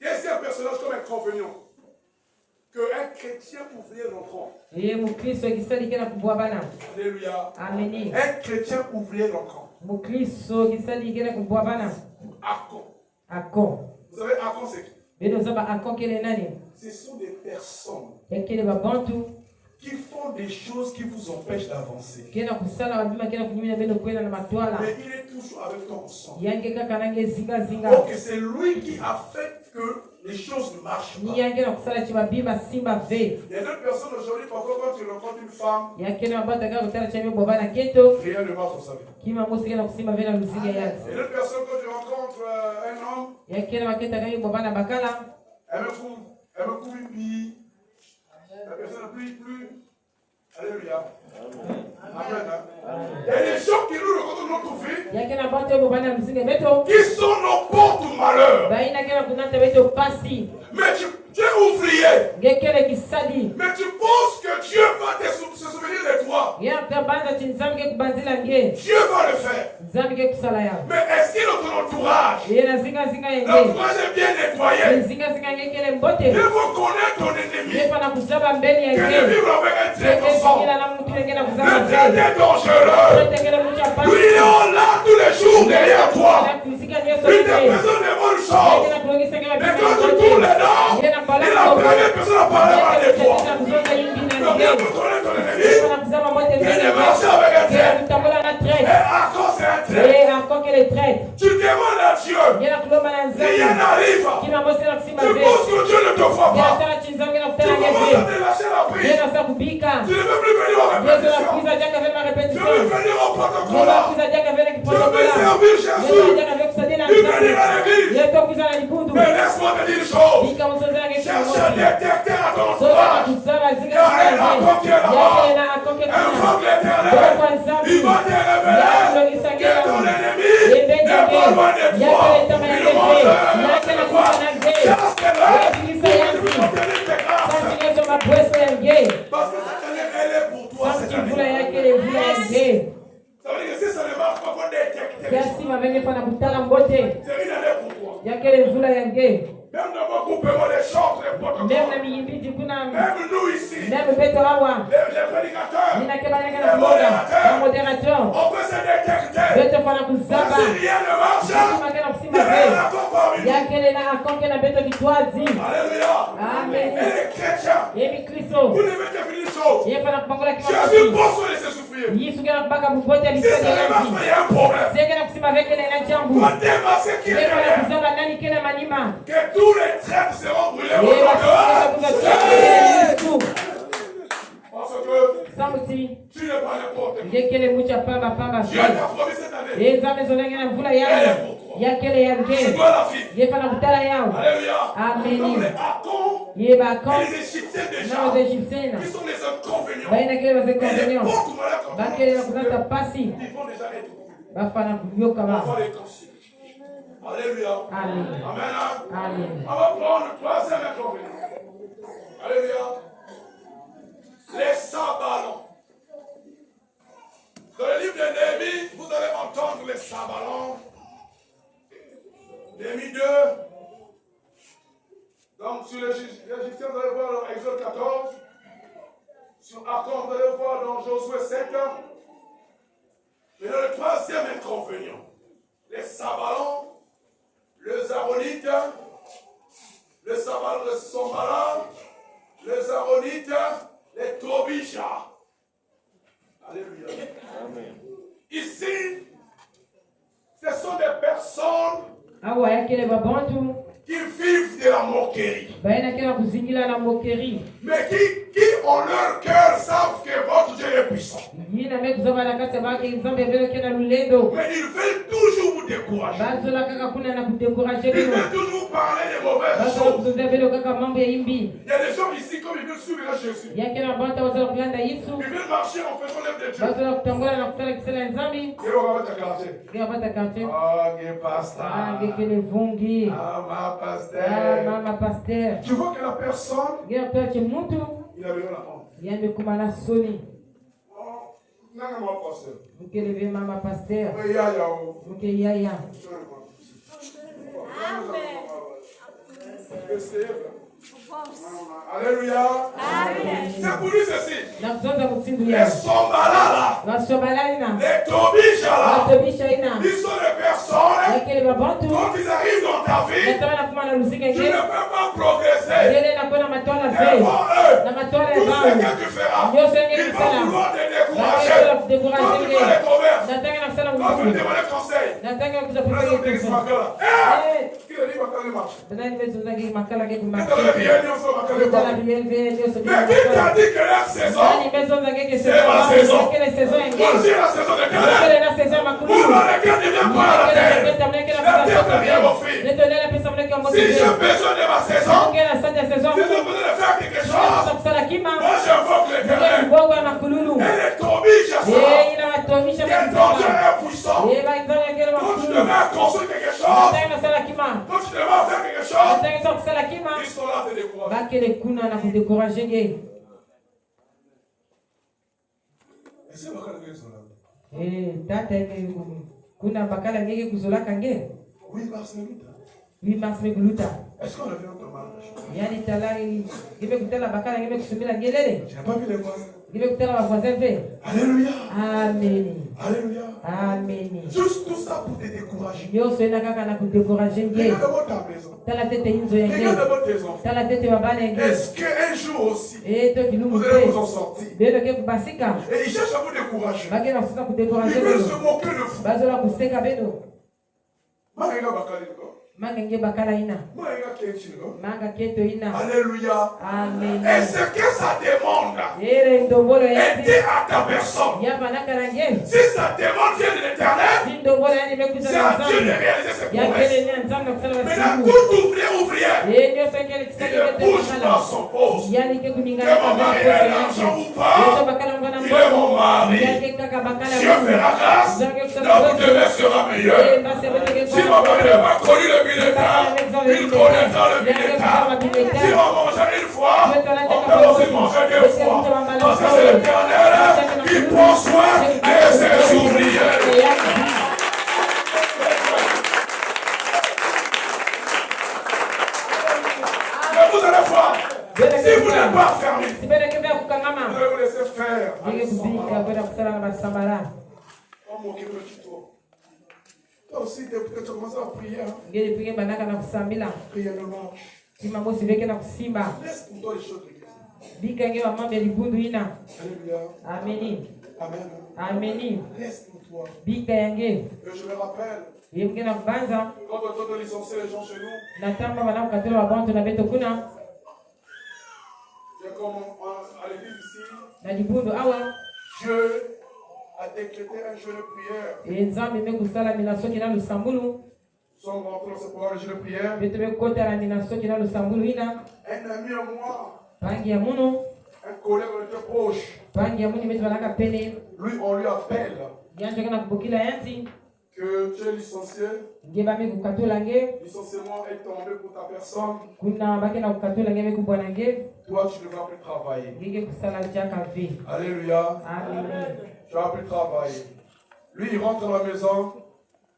Qu'est-ce qu'il y a un personnage comme inconvénient? Qu'un chrétien ouvrier rencontre. ye mukristo kisali kena kubwabana Alléluia. ameni Un chrétien ouvrier rencontre. mukristo kisali kena kubwabana À quand? ako Vous savez, à quand c'est qui? beno zaba ako kele nani Ce sont des personnes yakele babantu qui font des choses qui vous empêchent d'avancer. kena kusala babima kena kunyumina beno kwenda na matwala Mais il est toujours avec toi ensemble. yange kaka nange zinga zinga Donc c'est lui qui a fait que les choses ne marchent ni pas. yange na kusala chibabima simba ve Il y a d'autres personnes aujourd'hui, parfois quand tu rencontres une femme, yakele mabata kaka kutala chambe bobana keto rien ne marche dans sa vie. kima mosi kena kusimba ve na luzinga Il y a yake d'autres personnes quand tu rencontres un homme, yakele maketa kaka bobana bakala elle me couvre une bille. La personne n'a plus. Alléluia. Amen. Il y a des gens qui nous rencontrent dans notre vie yakele mabata bobana luzinga beto qui sont nos portes au malheur. baina kena kunata beto pasi Mais tu es ouvrier. gekele kisadi Mais tu penses que Dieu va se souvenir de toi. yakta banza chinzamge kubanzila nge Dieu va le faire. zamge kusala ya Mais est-ce qu'il est dans ton entourage? yena zinga zinga yenge L'entourage est bien nettoyé. zinga zinga ngekele mbote Il faut connaître ton ennemi. yefa na kusaba mbele Que de yenge vivre avec un traître ensemble. yekela na mtu yenge na Le kuzaba traître mbele est dangereux. tekele mtu Lui, apasi il est là tous les jours derrière toi. na kuzika nyeso Il te yenge présente des bonnes choses. yekela kuongeza kama Mais quand tu tournes les dents, il est la première personne à parler mal de toi. na kuzoza yimbi na Donc, il nge faut connaître ton ennemi. yefa na kuzaba mbote Il mbele est marché avec un yenge traître. kutambola na Et traite encore, c'est un traître. et encore qu'elle est traite Tu demandes à Dieu. yena kulomba na Rien nzambe n'arrive. kima mosi na kusimba Tu mbele penses que Dieu ne te voit pas. yatala chinzamge na Tu kutala commences ngebe à te lâcher la prise. yena sa kubika Tu ne veux plus venir en yesu na répétition. kuiza jaka vema Tu repetition veux venir au yesu protocole. na kuiza jaka vema Tu veux kiprotokola servir yesu Jésus. jaka vema kusadia na Tu veux venir à nzambe l'église. yesu kuiza na likundu Mais laisse-moi te dire une chose. bika musozela ngeke Cherche un détecteur à ton soza entourage. kusaba Il y zinga a un encore qui est là-bas. yake na akoke Invoque kuna l'éternel. kwa nzambe Il va te révéler que ton ennemi n'est pas loin de toi. Il demande chasse tes mains. Tu peux contenir tes grâces. santinyezo mabweso yange Parce que cette année, elle est pour toi cette santivula année. yake levula yange Ça veut dire que si ça ne marche pas, faut détecter. kiasi mavenge pana kutala mbote C'est une année pour toi. yake levula yange Même dans vos groupements, les chants, les même na protocoles. miyimbiti kuna Même nous ici, même beto awa les prédicateurs, ninake baneke na kumoda bamoderateur on peut se détecter. beto pana kuzaba Si rien ne marche, simake na il y kusimba a ve un accord parmi nous. yakele na akonke na beto kitwazi Alléluia. amen Et les chrétiens, yebi kristo vous devez définir une chose. ye pana kupangola Jésus kimakosi pense se laisser souffrir. yisu kena kubaka bubote Si ça alisadi ne marche yanki pas, il y a un problème. seke na kusimba vekele na jambu Faut démasquer qui est ye pana derrière. kuzaba nani kele manima Que tous les traîtres seront brûlés au ye nom de batukakuzayesu Parce que samuti tu n'es pas n'importe qui. ngekele mucha pamba pamba Dieu fe t'a promis cette année. eza mezolenge na mvula yangu yakele Tu yange dois la vivre. ye fana kutala yao Alléluia. Amen. Donc les Akons ye et bakon les Égyptiens déjà, na baegyptiena qui sont les inconvénients. bainakele Et les bazekonvenio portes malades comme bakele na kuzata pasi ils vont déjà être coupés. bafana kuyoka On ba va les consumer. Alléluia. amen Amen. Hein? amen On va prendre le troisième inconvénient. Alléluia. Les sabalons. Dans le livre de Néhémie, vous allez entendre les sabalons. Néhémie 2. Donc sur les Égyptiens, vous allez voir dans Exode 14. Sur Akon, vous allez voir dans Josué 7. Mais dans le troisième inconvénient, les sabalons, les Aaronites, les sabalons, les Sombala, les Aaronites, les Tobija. Alléluia. Amen. Ici, ce sont des personnes awa yakele babantu qui vivent de la moquerie, bainakele na kuzingila na mokeri mais qui en leur cœur savent que votre Dieu est puissant. yina me kuzaba na kati bake nzambe veleke na lulendo Mais ils veulent toujours vous décourager. bazola kaka kuna na kudekuraje Ils bino veulent toujours vous parler des mauvaises bazola choses. kuzozea velo kaka mambo ya imbi Il y a des gens ici, comme ils veulent suivre Jésus, yake na banta bazola kulanda yesu ils veulent marcher en faisant l'œuvre de Dieu. bazola kutangola na kutala kisela ya nzambi Et on va mettre à quartier. kia bata kante Ah, pasteur. ngekele vungi Ah, ma pasteur. mama pasteur Tu vois que la personne, ngetoache mutu il a besoin d'apprendre. yambe kumana soni Oh, non, non, pasteur. mukeleve mama pasteur Oui, ya, ya, oh. muke yaya Alléluia. C'est pour lui ceci. na kuzonza mutsindu Les yao Sombala là, basobalali na les Tobija là, batobisha ina ils sont des personnes personnes, yakele babantu quand ils arrivent dans ta vie, nataka na kumana lusika tu ne nge peux pas progresser. yele nakwenda matwala ve Devant eux, na matwala ya tout ce bantu que tu feras, ndio senge ils vont kusala vouloir te bakela décourager. Quand kudekuraje tu nge fais les commerces, nataka na kusala quand tu mtu me demandes conseil, nataka kuza par exemple, tu dis kusa Makala. eh Qui a dit Makala marche? banani bezo ngi makala ke Qui kumaka t'a dit bien, il faut Makala Dans la marche? BLV, Dieu se Mais qui t'a dit que la saison, Nani bezo ngi ke c'est ma saison? Quelle est saison ngi Voici la saison de Calais. Quelle est la saison Où makulu dans laquelle il vient pas à la terre. La terre ne vient mon fils. Si j'ai besoin de ma saison, si j'ai besoin de faire quelque chose, moi j'invoque l'Éternel. Elle est tombée, j'ai ça. Quel ton Dieu est puissant. Quand tu devais construire quelque chose, quand tu devais faire quelque chose, ils sont là te décourager. Et c'est pourquoi ils sont là. kuna bakala ngeke kuzolaka nge Oui, parce que nous. 8 mars meguluta Est-ce qu'on a vu notre marche? yani talai ngibe kutala bakala ngibe kusumila ngelele Je n'ai pas vu les voisins. ngibe kutala bavoisin ve Alléluia. amen Alléluia. amen Juste tout ça pour te décourager. nyonso ena kaka na kudekuraje nge Regarde d'abord ta maison. tala tete inzo ya nge Regarde d'abord tes enfants. tala tete babana ya nge Est-ce qu'un jour aussi, to kilungu vous allez vous en te sortir? beno ke kubasika Et ils cherchent à vous décourager. bake na kusuka Ils kudekuraje veulent beno se moquer de vous. bazola kuseka beno Maïga Bakali, quoi. manga nge bakala ina Maïga Kenchi, quoi. manga keto ina Alléluia. amen Et ce que ça demande, ere ndombolo ya aider à ta personne. yaba nakala nge Si ça demande vient de l'éternel, ndombolo yani mekuza c'est na à Dieu de nzambe réaliser ses yakele promesses. ni nzambe kusala Maintenant, basiku tout ouvrière, nyonso ekele il kisaki ne kete bouge pas kusala son poste. yani ke Que kuningana mon mari ait l'argent ou pas, yeto bakala mvana il est mon mari. yake kaka bakala Dieu fera grâce, notre demain sera meilleur. Si mon mari n'a pas connu le bulletin, il connaîtra le bulletin. Si on mange une fois, on peut aussi manger deux fois. Parce que c'est l'Éternel qui prend soin de ses ouvriers. Mais vous allez voir, si vous n'êtes pas fermé, vous allez vous laisser faire. Oh mon Dieu, toi. Toi aussi, depuis que tu commences à prier, prier ne marche. Laisse pour toi les choses de Alléluia. Amen. Amen. Amen. Laisse pour toi. Bika yange Et je me rappelle, yemke na kubanza quand on entend licencier les gens chez nous, natamba bana kukatula babantu na beto kuna j'ai comme à l'église ici, na libundu awa Dieu a décrété un jeu de prière. nzambe mekusala mina soki na lusambulu Nous sommes rentrés dans ce programme de jeu de prière. beto bekotala mina soki na lusambulu ina Un ami à moi, pangi ya munu un collègue on était proche, pangi ya muni beto balaka pene lui on lui appelle yanjoke na kubukila yanti que tu es licencié. nge bame kukatula nge Licenciement est tombé pour ta personne. kuna bake na kukatula nge bekubwana nge Toi, tu ne vas plus travailler. ngeke kusala jaka ve Alléluia. amen Tu vas plus travailler. Lui, il rentre à la maison.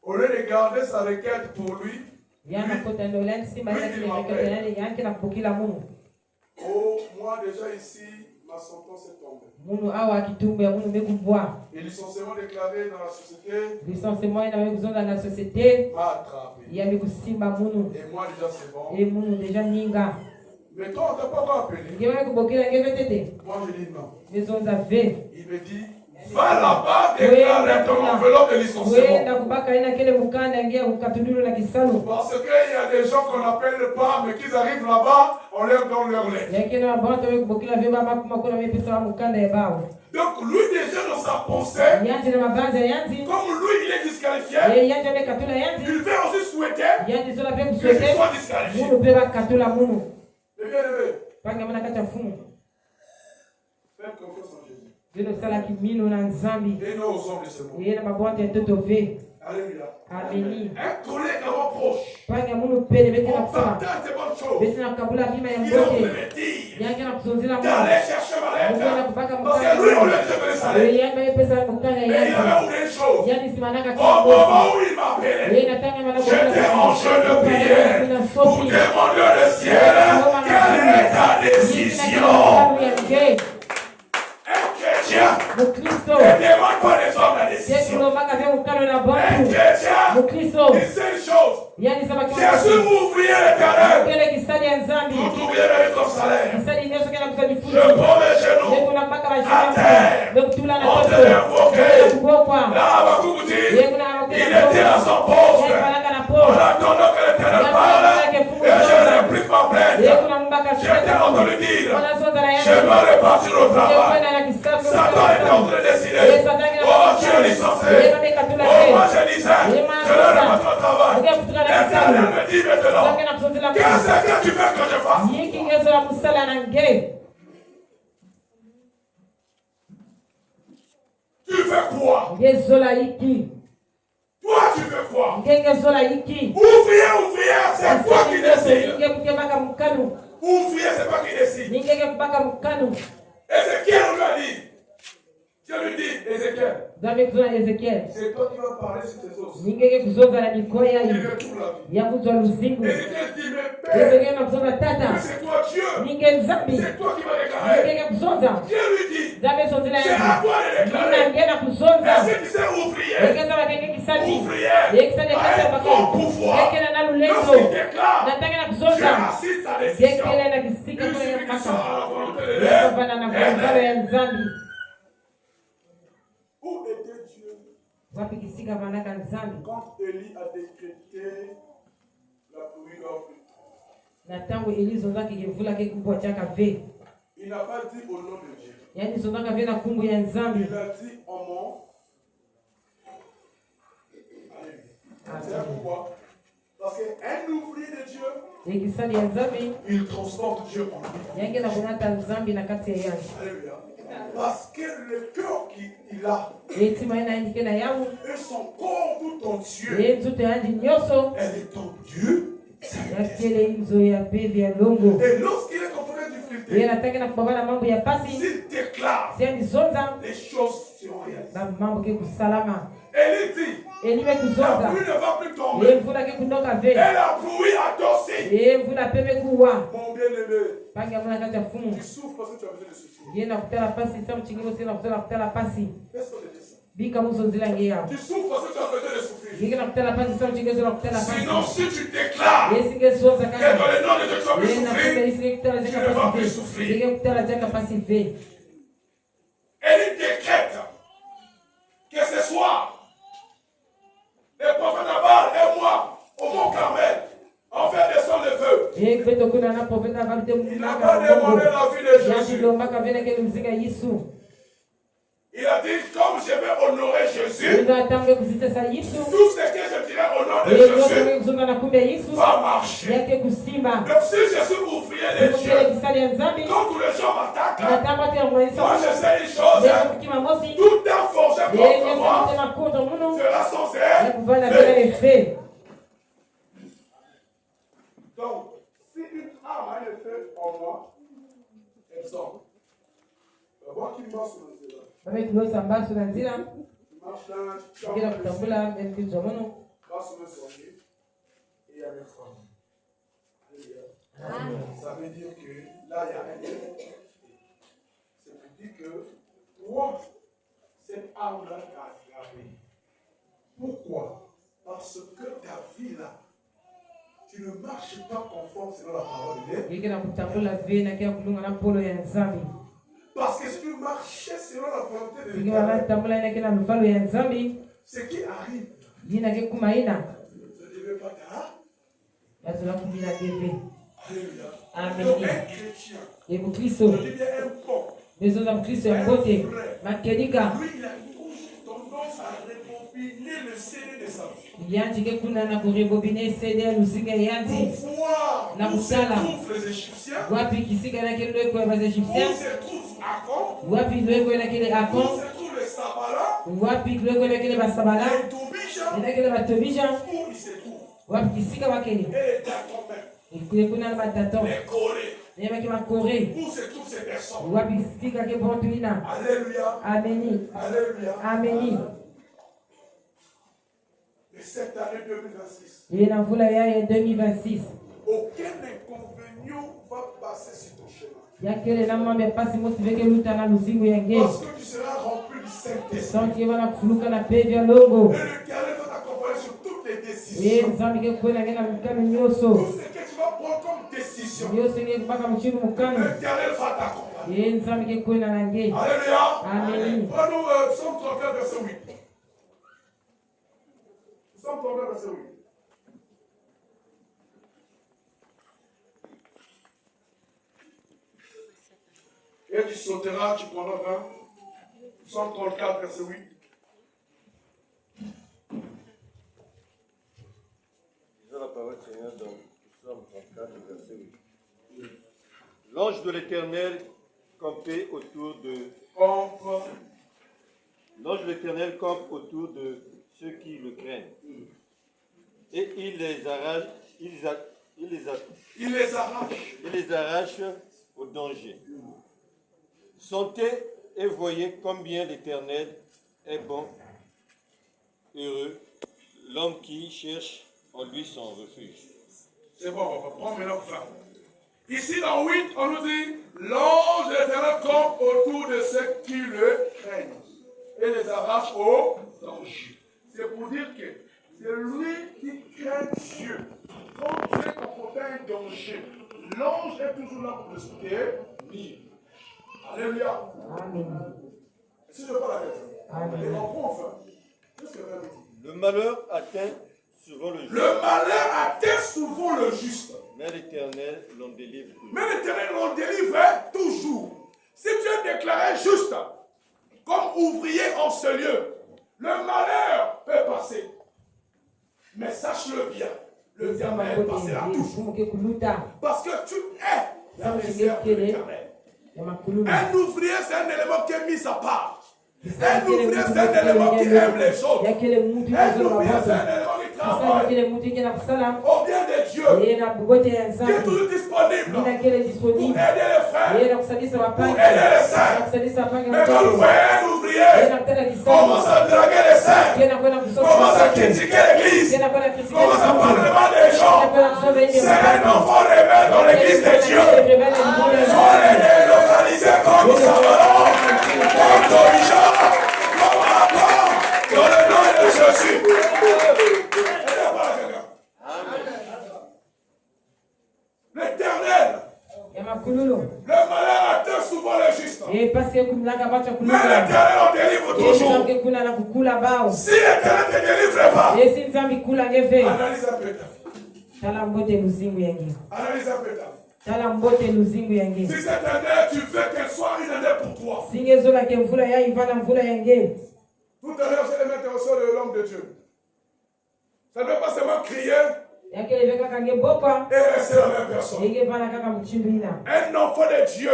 Au lieu de garder sa requête pour lui, yana kota ndola nsimba yanke na kubukila munu oh, moi déjà ici, ma sentence est tombée. munu awa akitumbu ya munu mekubwa Et licenciement déclaré dans la société licenciement ina mekuzonga na société m'a attrapé. ya mekusimba munu Et moi déjà c'est bon. e munu deja ninga Mais toi, on t'a pas encore appelé. nge mekubokela nge vetete Moi je dis non. mezonza ve Il me dit, va là-bas déclarer ton enveloppe de licenciement. wenda kubaka ina kele mukanda nge kukatululu na kisalu Parce qu'il y a des gens qu'on appelle pas, mais qu'ils arrivent là-bas, on leur donne leur lettre. yakene babantu mekubokela ve bamakuma mepesa ba mukanda ya bawo Donc lui déjà dans sa pensée, yanti na mabanza yanti comme lui il est disqualifié, yanti amekatula yanti il veut aussi souhaiter yanti zola pe qu'il kuswete soit disqualifié. munu pe bakatula munu Mais bien aimé, pange mwana kati ya fumu fais confiance en Jésus. vino salaki minu na nzambi Et nous aux hommes de ce monde. ye na mabwante ya toto ve Alléluia. ameni Un collègue à mon proche, pange munu pene bete na on kusala partage des bonnes choses. bete na kabula bima ya Il a mbote me dire yanke na kusonzela mwana d'aller chercher ma mukana lettre. kubaka Parce que lui, on lui a déjà donné sa lettre. yanke mepesa mukana Mais il yanti avait oublié une chose. yani simanaka Au moment où il m'appelait, ye natanga mana j'étais en jeu de prière pour demander au ciel quelle est ta décision. Un chrétien mukristo ne demande pas des hommes la décision. yekulomaka vye mukano na Un bantu chrétien mukristo ne suis ouvrier éternel. Kele kisali ya nzambi. Vous trouviez même ton salaire. Kisali nyonso kena kusali futi. Je prends mes genoux. Yekuna mpaka À bashina. terre. Lokutula na On te koto. l'a invoqué. Kubokwa. Là, Habakkuk dit, Yekuna il était à son poste. Yekuna na En po. attendant que l'Éternel parle, et je réplique ma plainte. Yekuna mpaka J'étais entendu dire, Wana soza na je yeye. dois repartir au travail. Yekuna na kisabu. Satan était en train de décider. Oh, tu es licencié. Oh, moi je disais, je vais repartir au travail. L'Éternel me dit maintenant, qu'est-ce que tu veux que je fasse? Yiki ngezo la musala na nge. Tu fais quoi? Ngezo la iki. Toi, tu fais quoi? Ngezo la iki. Ouvrier, c'est toi qui décides. Ninge kukebaka mukanu. Ouvrier, c'est toi qui décides. Ninge kubaka mukanu. Ézéchiel lui a dit, Dieu lui dit, Ézéchiel, Zambe kuzona Ezekiel. c'est toi qui vas parler sur tes os. Ninge kuzoza na mikoya Il hii. veut tout la vie. Ya kuzwa luzingu. Ézéchiel dit, mais Père, Ezekiel na kuzoza tata. mais c'est toi Dieu. Ninge nzambi. C'est toi qui vas déclarer. Ninge kuzoza. Dieu lui dit, Zambe sozila c'est ya. à toi de déclarer. Ninge na kuzoza. Est-ce que tu sais ouvrier? Ngeza bakenge kisati. Ouvrier Yekisali a kasa un bako. bon pouvoir. Yekena na lulendo. Lorsqu'il déclare, Nataka na Dieu kuzoza. assiste sa décision. Yekele na kisika Il kwa suffit qu'il soit maka. à la volonté de Yesu bana na Dieu. kuzoza ya nzambi. Où était Dieu Wapi kisika manaka nzambi. quand Élie a décrété la pluie d'offre? Na tangu ilizonzaka kivula kikubwa chaka ve. Il n'a pas dit au nom de Dieu. Yaani zonzaka ve na kumbu ya nzambi. Il a dit en mon. C'est pourquoi? Parce qu'un ouvrier de Dieu, Yekisali ya nzambi. il transporte Dieu en lui. Yange na kunata nzambi na kati ya yangu. Alléluia. Parce que le cœur qu'il a Yetima ina indike na yangu. et son corps tout entier, Yenzuto yanji nyoso. elle est en Dieu. Yakele inzo ya pevi ya longo. Et lorsqu'il est confronté à difficulté, Yeye nataka na kubabana mambo ya pasi. s'il déclare, Siani zonza. les choses seront réalisées. Na mambo ke kusalama. Elle dit, Eliwe la kuzonza. pluie ne va plus tomber. Ye mvula ke kunoka ve. Et la pluie a dansé. Ye mvula pepe kuwa. Mon bien-aimé, Pangi ya mwana kati ya fumu. tu souffres parce que tu as besoin de souffrir. Ye na kutala pasi. Sa mchingiro sina kutala kutala pasi. Laisse-moi te dire ça. Bika muso nzila nge ya. Tu souffres parce que tu as besoin de souffrir. Ye na kutala pasi. Sa mchingiro sina kutala pasi. Sinon, si tu déclares Ye singe zonza que kaka. dans le nom de Dieu, tu vas plus Ye na kutala souffrir, isinge kutala tu jaka ne vas pasi plus ve. souffrir. Ye kutala jaka pasi ve. Elle décrète que ce soir, le prophète Abal et moi, au Mont Carmel, on fait descendre le feu. Ye kweto kuna na profeta valite Il n'a pas demandé la vie de Yaki Jésus. lombaka vene ke mzika Yesu. Il a dit, comme je vais honorer Jésus, Ndo atambe kuzitesa Yesu. tout ce que je dirai au nom de Ye Jésus yote kuzunga na kumbe Yesu. va marcher. Yake kusimba. Donc si je suis ouvrier de Mukele Dieu, kisali ya nzambi. quand tous les gens m'attaquent, Natamba te mwanisa. moi je sais une chose, Yesu kima mosi. tout un forgé Ye contre yesu moi kutema koto munu. sera sans Ya cesse. kuvala vile efe. Donc, si une arme a un effet en moi, exemple, moi qui marche sur le terrain, Kame kulosa mbasu na nzila. marche là, je Kila kutambula mkizo munu. passe mes soirées et à mes femmes. Alléluia. Ça veut dire que là, il y a un effet. C'est pour dire que toi, cette arme-là t'a aggravé. Pourquoi? Parce que ta vie là, tu ne marches pas conforme selon la parole de Dieu. Yeke na kutambula vile na kia kulunga na polo ya nzambi. Parce que si tu marchais selon la volonté de Siki wana Dieu, tambula ina kina lufalo ya nzambi. ce qui arrive, Yina ke kumaina. ce ne devait pas t'arrêter. Yazula kumila deve. Alléluia. Amen. Donc un chrétien, Ye mukristo. je dis bien un bon, Bezo za mkristo ya mbote. Makedika. lui il a toujours tendance à rebobiner le CD de sa vie. Yanji ke kuna na kurebobine CD ya lusinga yanji. Pour voir Na où se musala. trouvent les Égyptiens, Wapi kisika na kile lweko ya baza où Egyptiens. se trouve Akon, Wapi lweko na kile où Akon. se trouve les Sabala, Wapi lweko na kile basabala. les Tobija, Na kile batobija. où ils se trouvent. Wapi kisika wakele. Et les Datomènes, Ikule kuna na bataton. les Corées, Nyama kima kore. où se trouvent ces personnes. Wapi kisika ke bontuina. Alléluia. Ameni. Alléluia. Ameni. Et cette année 2026, Ye na mvula ya 2026. aucun inconvénient va passer sur ton chemin. Yakele na mambe pasi mosi veke luta na luzingu yenge. Parce que tu seras rempli du Saint-Esprit. Santi wana kufuluka na pevi ya longo. Et le Éternel va t'accompagner sur toutes les décisions. Ye nzambi ke kwena ngena mukano nyoso. Tout ce que tu vas prendre comme décision, Nyoso ngeke baka mchinu mukano. l'Éternel va t'accompagner. Ye nzambi ke kwena nange. Alléluia. Amen. Prenons Psaume 34, verset 8. Psaume 34, verset 8. Et tu sauteras, tu prendras 20. Psaume 34, verset 8. Disons la parole du Seigneur dans Psaume 34, verset 8. L'ange de l'Éternel campait autour de... L'ange de l'Éternel campe autour de ceux qui le craignent. Et il les arrache, il les arrache au danger. Sentez et voyez combien l'Éternel est bon, heureux, l'homme qui cherche en lui son refuge. C'est bon, on va prendre maintenant 20. Ici dans 8, on nous dit, l'ange de l'Éternel campe autour de ceux qui le craignent et les arrache au danger. C'est pour dire que c'est lui qui craint Dieu. Quand Dieu est confronté à un danger, l'ange est toujours là pour le soutenir. Alléluia. Amen. Si je parle avec Amen. et on prend enfin. Qu'est-ce que vous dit? Le malheur atteint souvent le juste, Le malheur atteint souvent le juste. mais l'Éternel l'en délivre toujours. Mais l'Éternel l'en délivre toujours. Si tu es déclaré juste comme ouvrier en ce lieu, le malheur peut passer. Mais sache-le bien, le Éternel passera toujours. Parce que tu es la réserve de l'Éternel. Un ouvrier, c'est un élément qui est mis à part. Un ouvrier, c'est un élément qui aime les autres. Un ouvrier, c'est un élément qui travaille au bien de Dieu, qui est toujours disponible pour aider les frères, pour aider les saints. Mais quand vous voyez un ouvrier commence à draguer les saints, commence à critiquer l'église, commence à parler mal des gens, c'est un enfant rebelle dans l'église de Dieu. Sois les localisés comme Savalon, comme Torija, comme Abba, dans le nom de Jésus. L'Éternel, le malheur atteint souvent les justes. Mais l'Éternel en délivre toujours. Si l'Éternel ne te délivre pas, analyse un peu ta vie. Analyse un peu ta vie. Si cette année, tu veux qu'elle soit une année pour toi. Tout à l'heure, j'ai l'intervention de l'homme de Dieu. Ça ne veut pas seulement crier et rester la même personne. Un enfant de Dieu,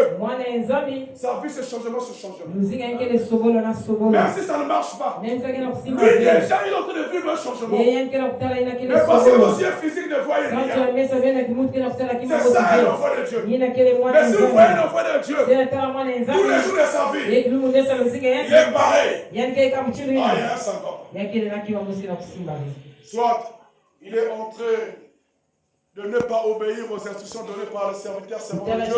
sa vie se changement. Même si ça ne marche pas, lui déjà il est en train de vivre un changement. Mais parce que vos yeux physiques ne voient rien. C'est ça un enfant de Dieu. Mais si vous voyez un enfant de Dieu, tous les jours de sa vie, il est pareil. Il y a un symbole. Soit il est en train de ne pas obéir aux instructions données par le serviteur servant de Dieu.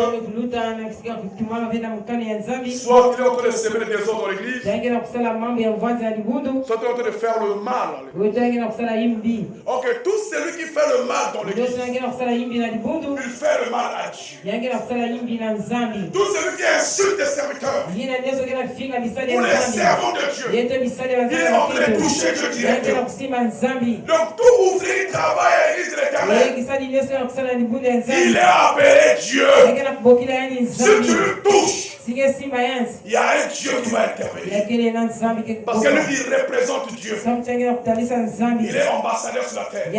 Soit il est en train de semer des désordres dans l'église. Soit il est en train de faire le mal. Ok, tout celui qui fait le mal dans l'église, il fait le mal à Dieu. Tout celui qui insulte des serviteurs ou les servants de Dieu, il est en train de toucher Dieu directement. Donc tout ouvrier qui travaille à l'église de l'Éternel, il est appelé Dieu. Si tu le touches, il y a un Dieu qui va intervenir. Parce que lui, il représente Dieu. Il est ambassadeur sur la terre.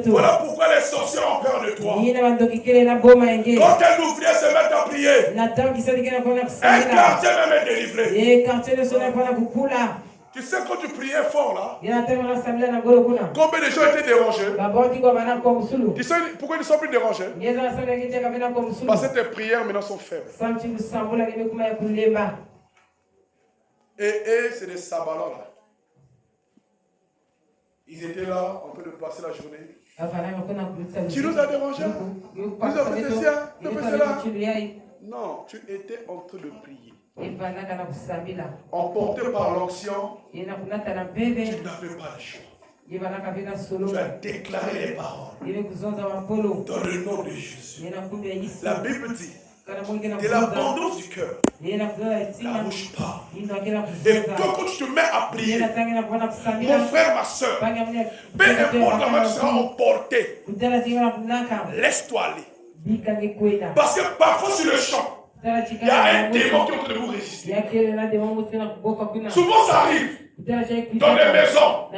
Voilà pourquoi les sorciers ont peur de toi. Quand un ouvrier se met à prier, un quartier même est délivré. Tu sais, quand tu priais fort là, combien de gens étaient dérangés? Tu sais pourquoi ils ne sont plus dérangés? Parce que tes prières maintenant sont faibles. Et c'est des sabalons là. Ils étaient là, en train de passer la journée. Tu nous as dérangés? Nous avons fait ceci, nous avons fait cela. Non, tu étais en train de prier. Emporté par l'onction, tu n'avais pas le choix. Tu as déclaré les paroles dans le nom de Jésus. La Bible dit de l'abondance du cœur, la bouche parle. Et quand tu te mets à prier, mon frère, ma soeur, peu importe la main, tu seras emporté. Laisse-toi aller. Parce que parfois sur le champ, il y a un démon qui peut vous résister. Souvent ça arrive dans les maisons.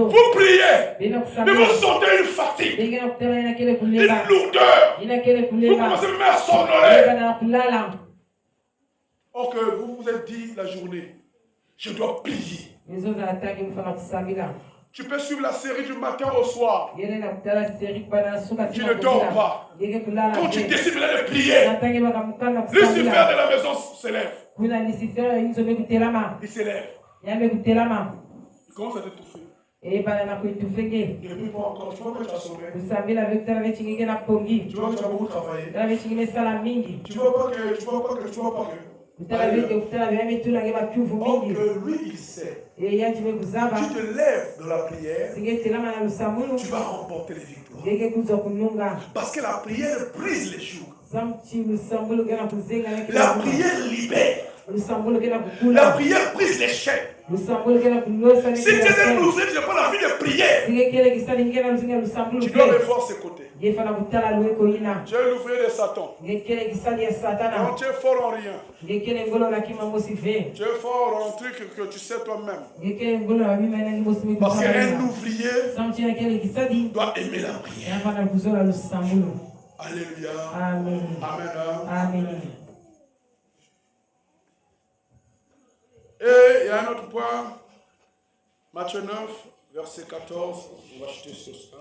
Vous priez, mais vous sentez une fatigue, une lourdeur. Vous commencez même à somnoler. Or que vous vous êtes dit la journée, je dois prier. Tu peux suivre la série du matin au soir. Tu ne dors pas. Quand tu décides de prier, Lucifer de la maison s'élève. Il s'élève. Il commence à t'étouffer. Et puis moi encore, tu vois que tu as sommeil. Tu vois que tu as beaucoup travaillé. Tu vois pas que. Or que lui il sait. Tu te lèves dans la prière, tu vas remporter les victoires. Parce que la prière brise les jougs. La prière libère. La prière brise les chaînes. Si tu es un ouvrier, tu n'as pas envie de prier. Tu dois revoir ses côtés. Tu es l'ouvrier de Satan. Non, tu es fort en rien. Tu es fort en un truc que tu sais toi-même. Parce qu'un ouvrier doit aimer la prière. Alléluia. Amen. Amen. Et il y a un autre point. Matthieu 9, verset 14. On va jeter sur ça.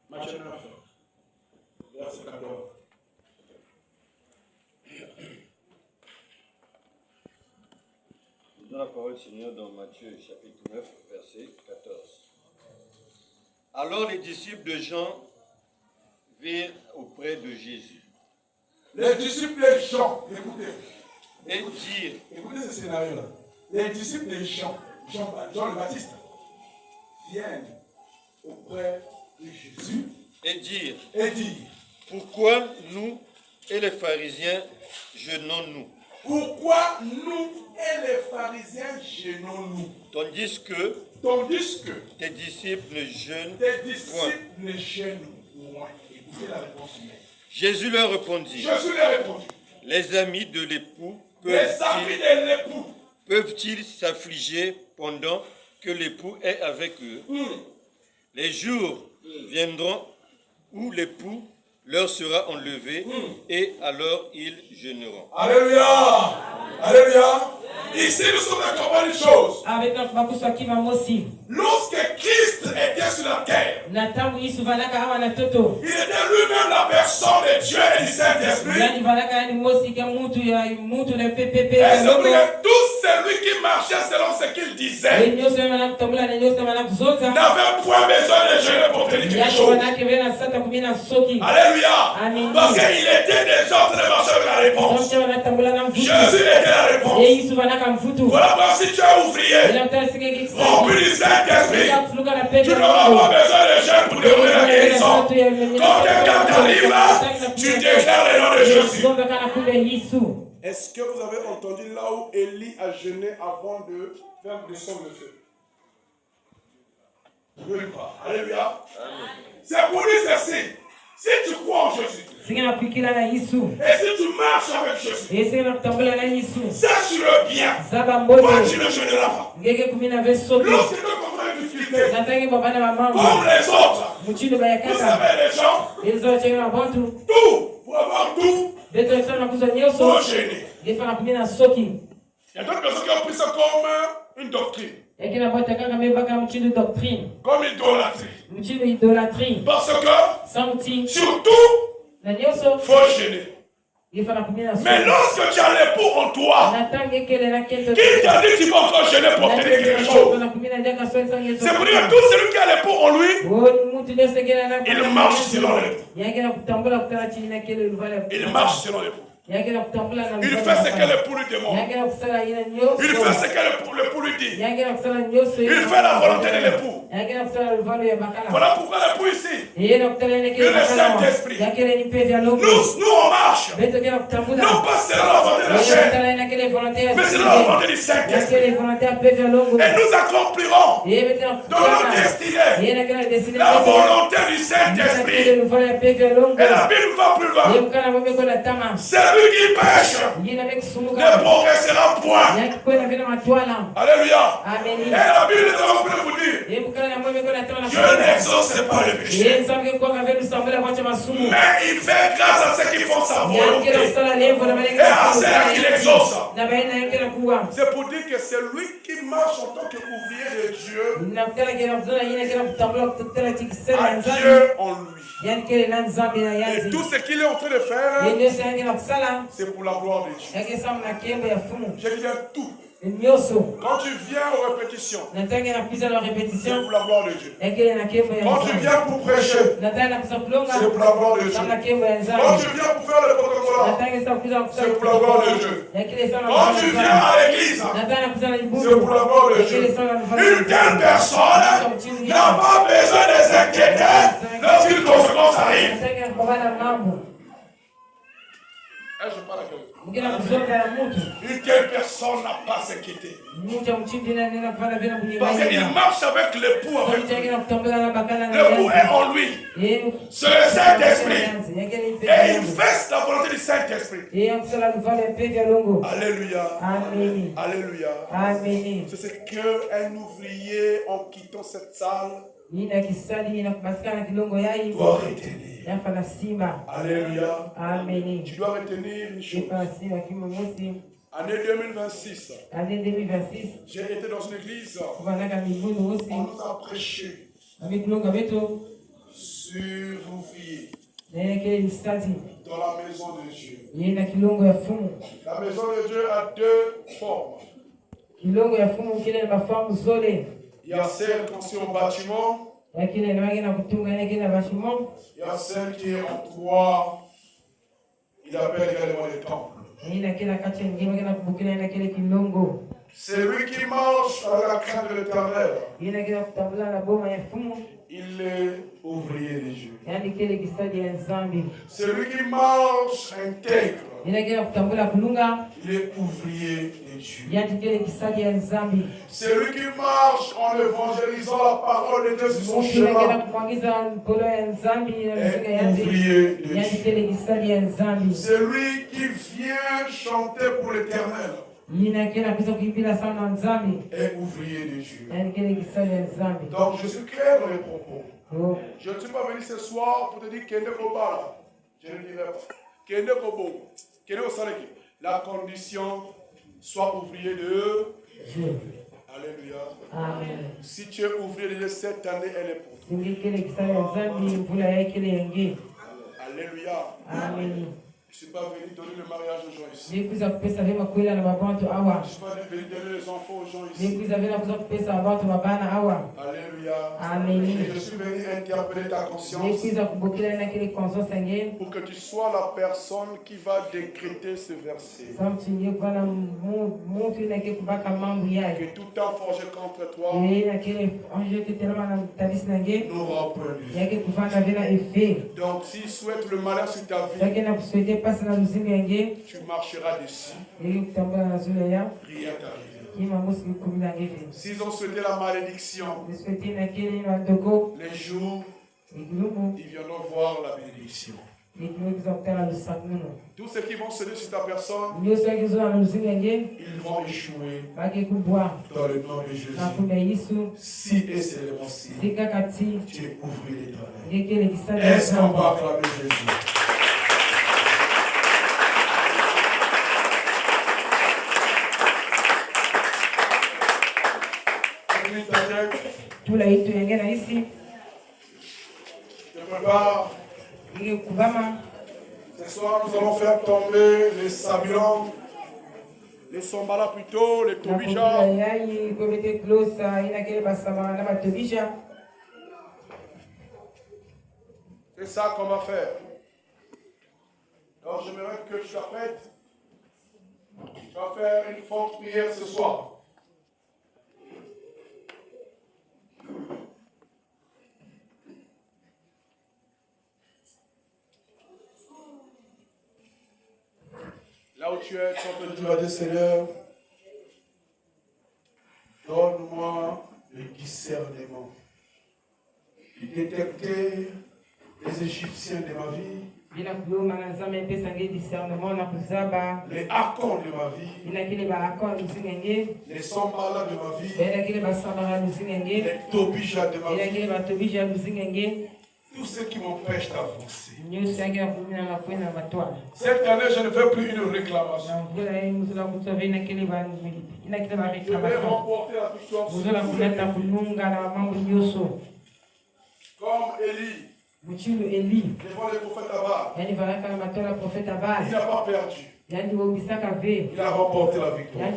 Matthieu 9, verset 14. Nous donnons la parole du Seigneur dans Matthieu chapitre 9, verset 14. Alors les disciples de Jean virent auprès de Jésus. Les disciples de Jean, écoutez. Et dirent. Écoutez ce scénario-là. Les disciples de Jean le Baptiste, viennent auprès de Jésus Et dirent. Pourquoi nous et les pharisiens jeûnons-nous? Pourquoi nous et les pharisiens gênons-nous? Tandis que tes disciples ne jeûnent point. Écoutez la réponse humaine. Jésus leur répondit. Les amis de l'époux peuvent-ils s'affliger pendant que l'époux est avec eux? Les jours viendront où l'époux leur sera enlevé et alors ils jeûneront. Alléluia! Alléluia! Ici, nous sommes d'accord une chose. Lorsque Christ était sur la terre, il était lui-même la personne de Dieu et du Saint-Esprit. Et tout celui qui marchait selon ce qu'il disait n'avait point besoin de jeûner pour tenir quelque chose. Alléluia! Parce qu'il était déjà en train de marcher avec la réponse. Jésus était la réponse. Voilà pourquoi si tu es ouvrier, rempli du Saint-Esprit, tu n'auras pas besoin de jeûne pour dérouler la guérison. Quand quelqu'un t'arrive là, tu déclares le nom de Jésus. Est-ce que vous avez entendu là où Élie a jeûné avant de faire descendre le feu? Alléluia. C'est pour lui ceci. Si tu crois en Jésus, et si tu marches avec Jésus, sache-le bien, toi tu ne jeûneras pas. Lorsque tu confrontes une difficulté, comme les autres, vous savez les gens, tout, pour avoir tout, faut jeûner. Il y a d'autres personnes qui ont pris ça comme une doctrine. Comme idolâtrie. Parce que, surtout, il faut jeûner. Mais lorsque tu as l'époux en toi, qui t'a dit que tu vas encore jeûner pour obtenir quelque chose, c'est pour dire que tout celui qui a l'époux en lui, il marche selon l'époux. Il marche selon l'époux. Il fait ce que le pou lui demande. Il fait ce que le pou lui dit. Il fait la volonté de l'époux. Voilà pourquoi l'époux ici, et le Saint-Esprit, nous on marche, non pas selon la volonté de la chair, mais selon la volonté du Saint-Esprit. Et nous accomplirons dans nos destinées la volonté du Saint-Esprit. Et la Bible va plus loin. Celui qui pêche ne progressera point. Alléluia. Et la Bible est en train de vous dire, Dieu n'exauce pas le péché, mais il fait grâce à ceux qui font sa volonté et à ceux qui l'exaucent. C'est pour dire que c'est lui qui marche en tant qu'ouvrier de Dieu, a Dieu en lui. Et tout ce qu'il est en train de faire, c'est pour la gloire de Dieu. Je dis tout. Quand tu viens aux répétitions, c'est pour la gloire de Dieu. Quand tu viens pour prêcher, c'est pour la gloire de Dieu. Quand tu viens pour faire le protocole, c'est pour la gloire de Dieu. Quand tu viens à l'église, c'est pour la gloire de Dieu. Une telle personne n'a pas besoin de s'inquiéter lorsqu'une conséquence arrive. Je parle à quelqu'un. Une telle personne n'a pas s'inquiété. Parce qu'il marche avec l'époux. L'époux est en lui. C'est le Saint-Esprit. Et il fait la volonté du Saint-Esprit. Alléluia. Alléluia. C'est ce qu'un ouvrier en quittant cette salle doit retenir. Alléluia. Tu dois retenir une chose. Année 2026. J'ai été dans une église. On nous a prêché sur l'ouvrier dans la maison de Dieu. La maison de Dieu a deux formes. Il y a celle quand c'est au bâtiment. Il y a celle qui est en toit. Il appelle également les temples. C'est lui qui marche avec la crainte de l'Éternel. Il est ouvrier de Dieu. C'est lui qui marche intègre. Il est ouvrier de Dieu. C'est lui qui marche en évangélisant la parole de Dieu sur son chemin. Est ouvrier de Dieu. C'est lui qui vient chanter pour l'Éternel. Est ouvrier de Dieu. Donc je suis clair dans les propos. Je ne suis pas venu ce soir pour te dire Kende Kobala. Je ne dirai pas. Kende Kobo. Kende Osaleki. La condition, soit ouvrier de Dieu. Alléluia. Amen. Si tu es ouvrier de Dieu, cette année, elle est pour toi. Alléluia. Amen. Je ne suis pas venu donner le mariage aux gens ici. Je ne suis pas venu donner les enfants aux gens ici. Alléluia. Amen. Et je suis venu interpeller ta conscience pour que tu sois la personne qui va décréter ce verset. Que tout temps forgé contre toi n'aura point lieu. Donc s'il souhaite le malheur sur ta vie, tu marcheras dessus. Rien t'arrivera. S'ils ont souhaité la malédiction, les jours, ils viendront voir la bénédiction. Tous ceux qui vont se dire sur ta personne, ils vont échouer dans le nom de Jésus. Si et seulement si tu es ouvrier d'éternel. Est-ce qu'on va acclamer Jésus? Je prépare. Ce soir, nous allons faire tomber les sabilans, les sombala plutôt, les tobijas. C'est ça qu'on va faire. Donc j'aimerais que tu sois prête. Tu vas faire une forte prière ce soir. Là où tu es, tu es en train de dire à Dieu, Seigneur, donne-moi le discernement. Détecter les Égyptiens de ma vie, les Akon de ma vie, les Sambala de ma vie, les Tobija de ma vie, tous ceux qui m'empêchent d'avancer. Cette année, je ne veux plus une réclamation. Je vais remporter la victoire sur comme Élie. Devant les prophètes Abba, il n'a pas perdu. Il a remporté la victoire.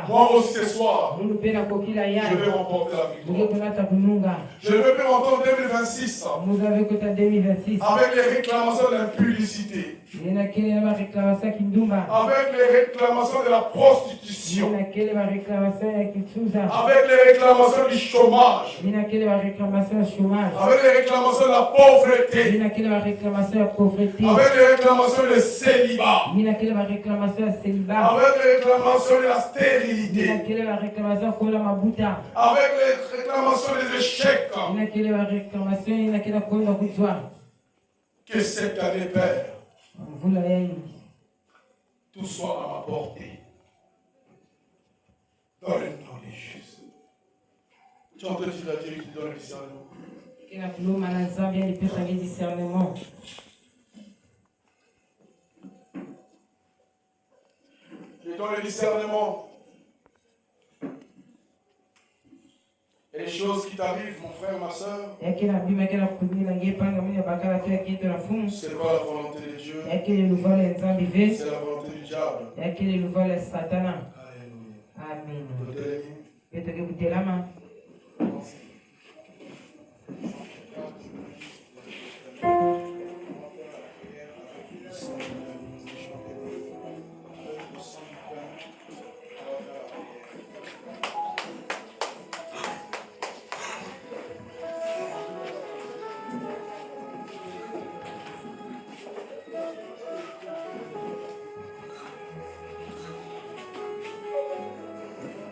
Moi aussi ce soir, je vais remporter la victoire. Je ne veux plus entendre 2026 avec les réclamations de l'impudicité, avec les réclamations de la prostitution, avec les réclamations du chômage, avec les réclamations de la pauvreté, avec les réclamations de célibat, avec les réclamations de la stérilité, avec les réclamations des échecs. Que cette année, Père, tout soit à ma portée. Dans le nom de Jésus. Tu entends dire à Dieu qui donne le discernement. Je donne le discernement. Et les choses qui t'arrivent, mon frère, ma soeur, c'est pas la volonté de Dieu, c'est la volonté du diable. Alléluia. Amen.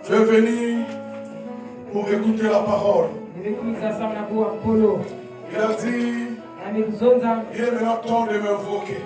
Tu es venu pour écouter la parole. Il a dit, il est maintenant temps de m'invoquer.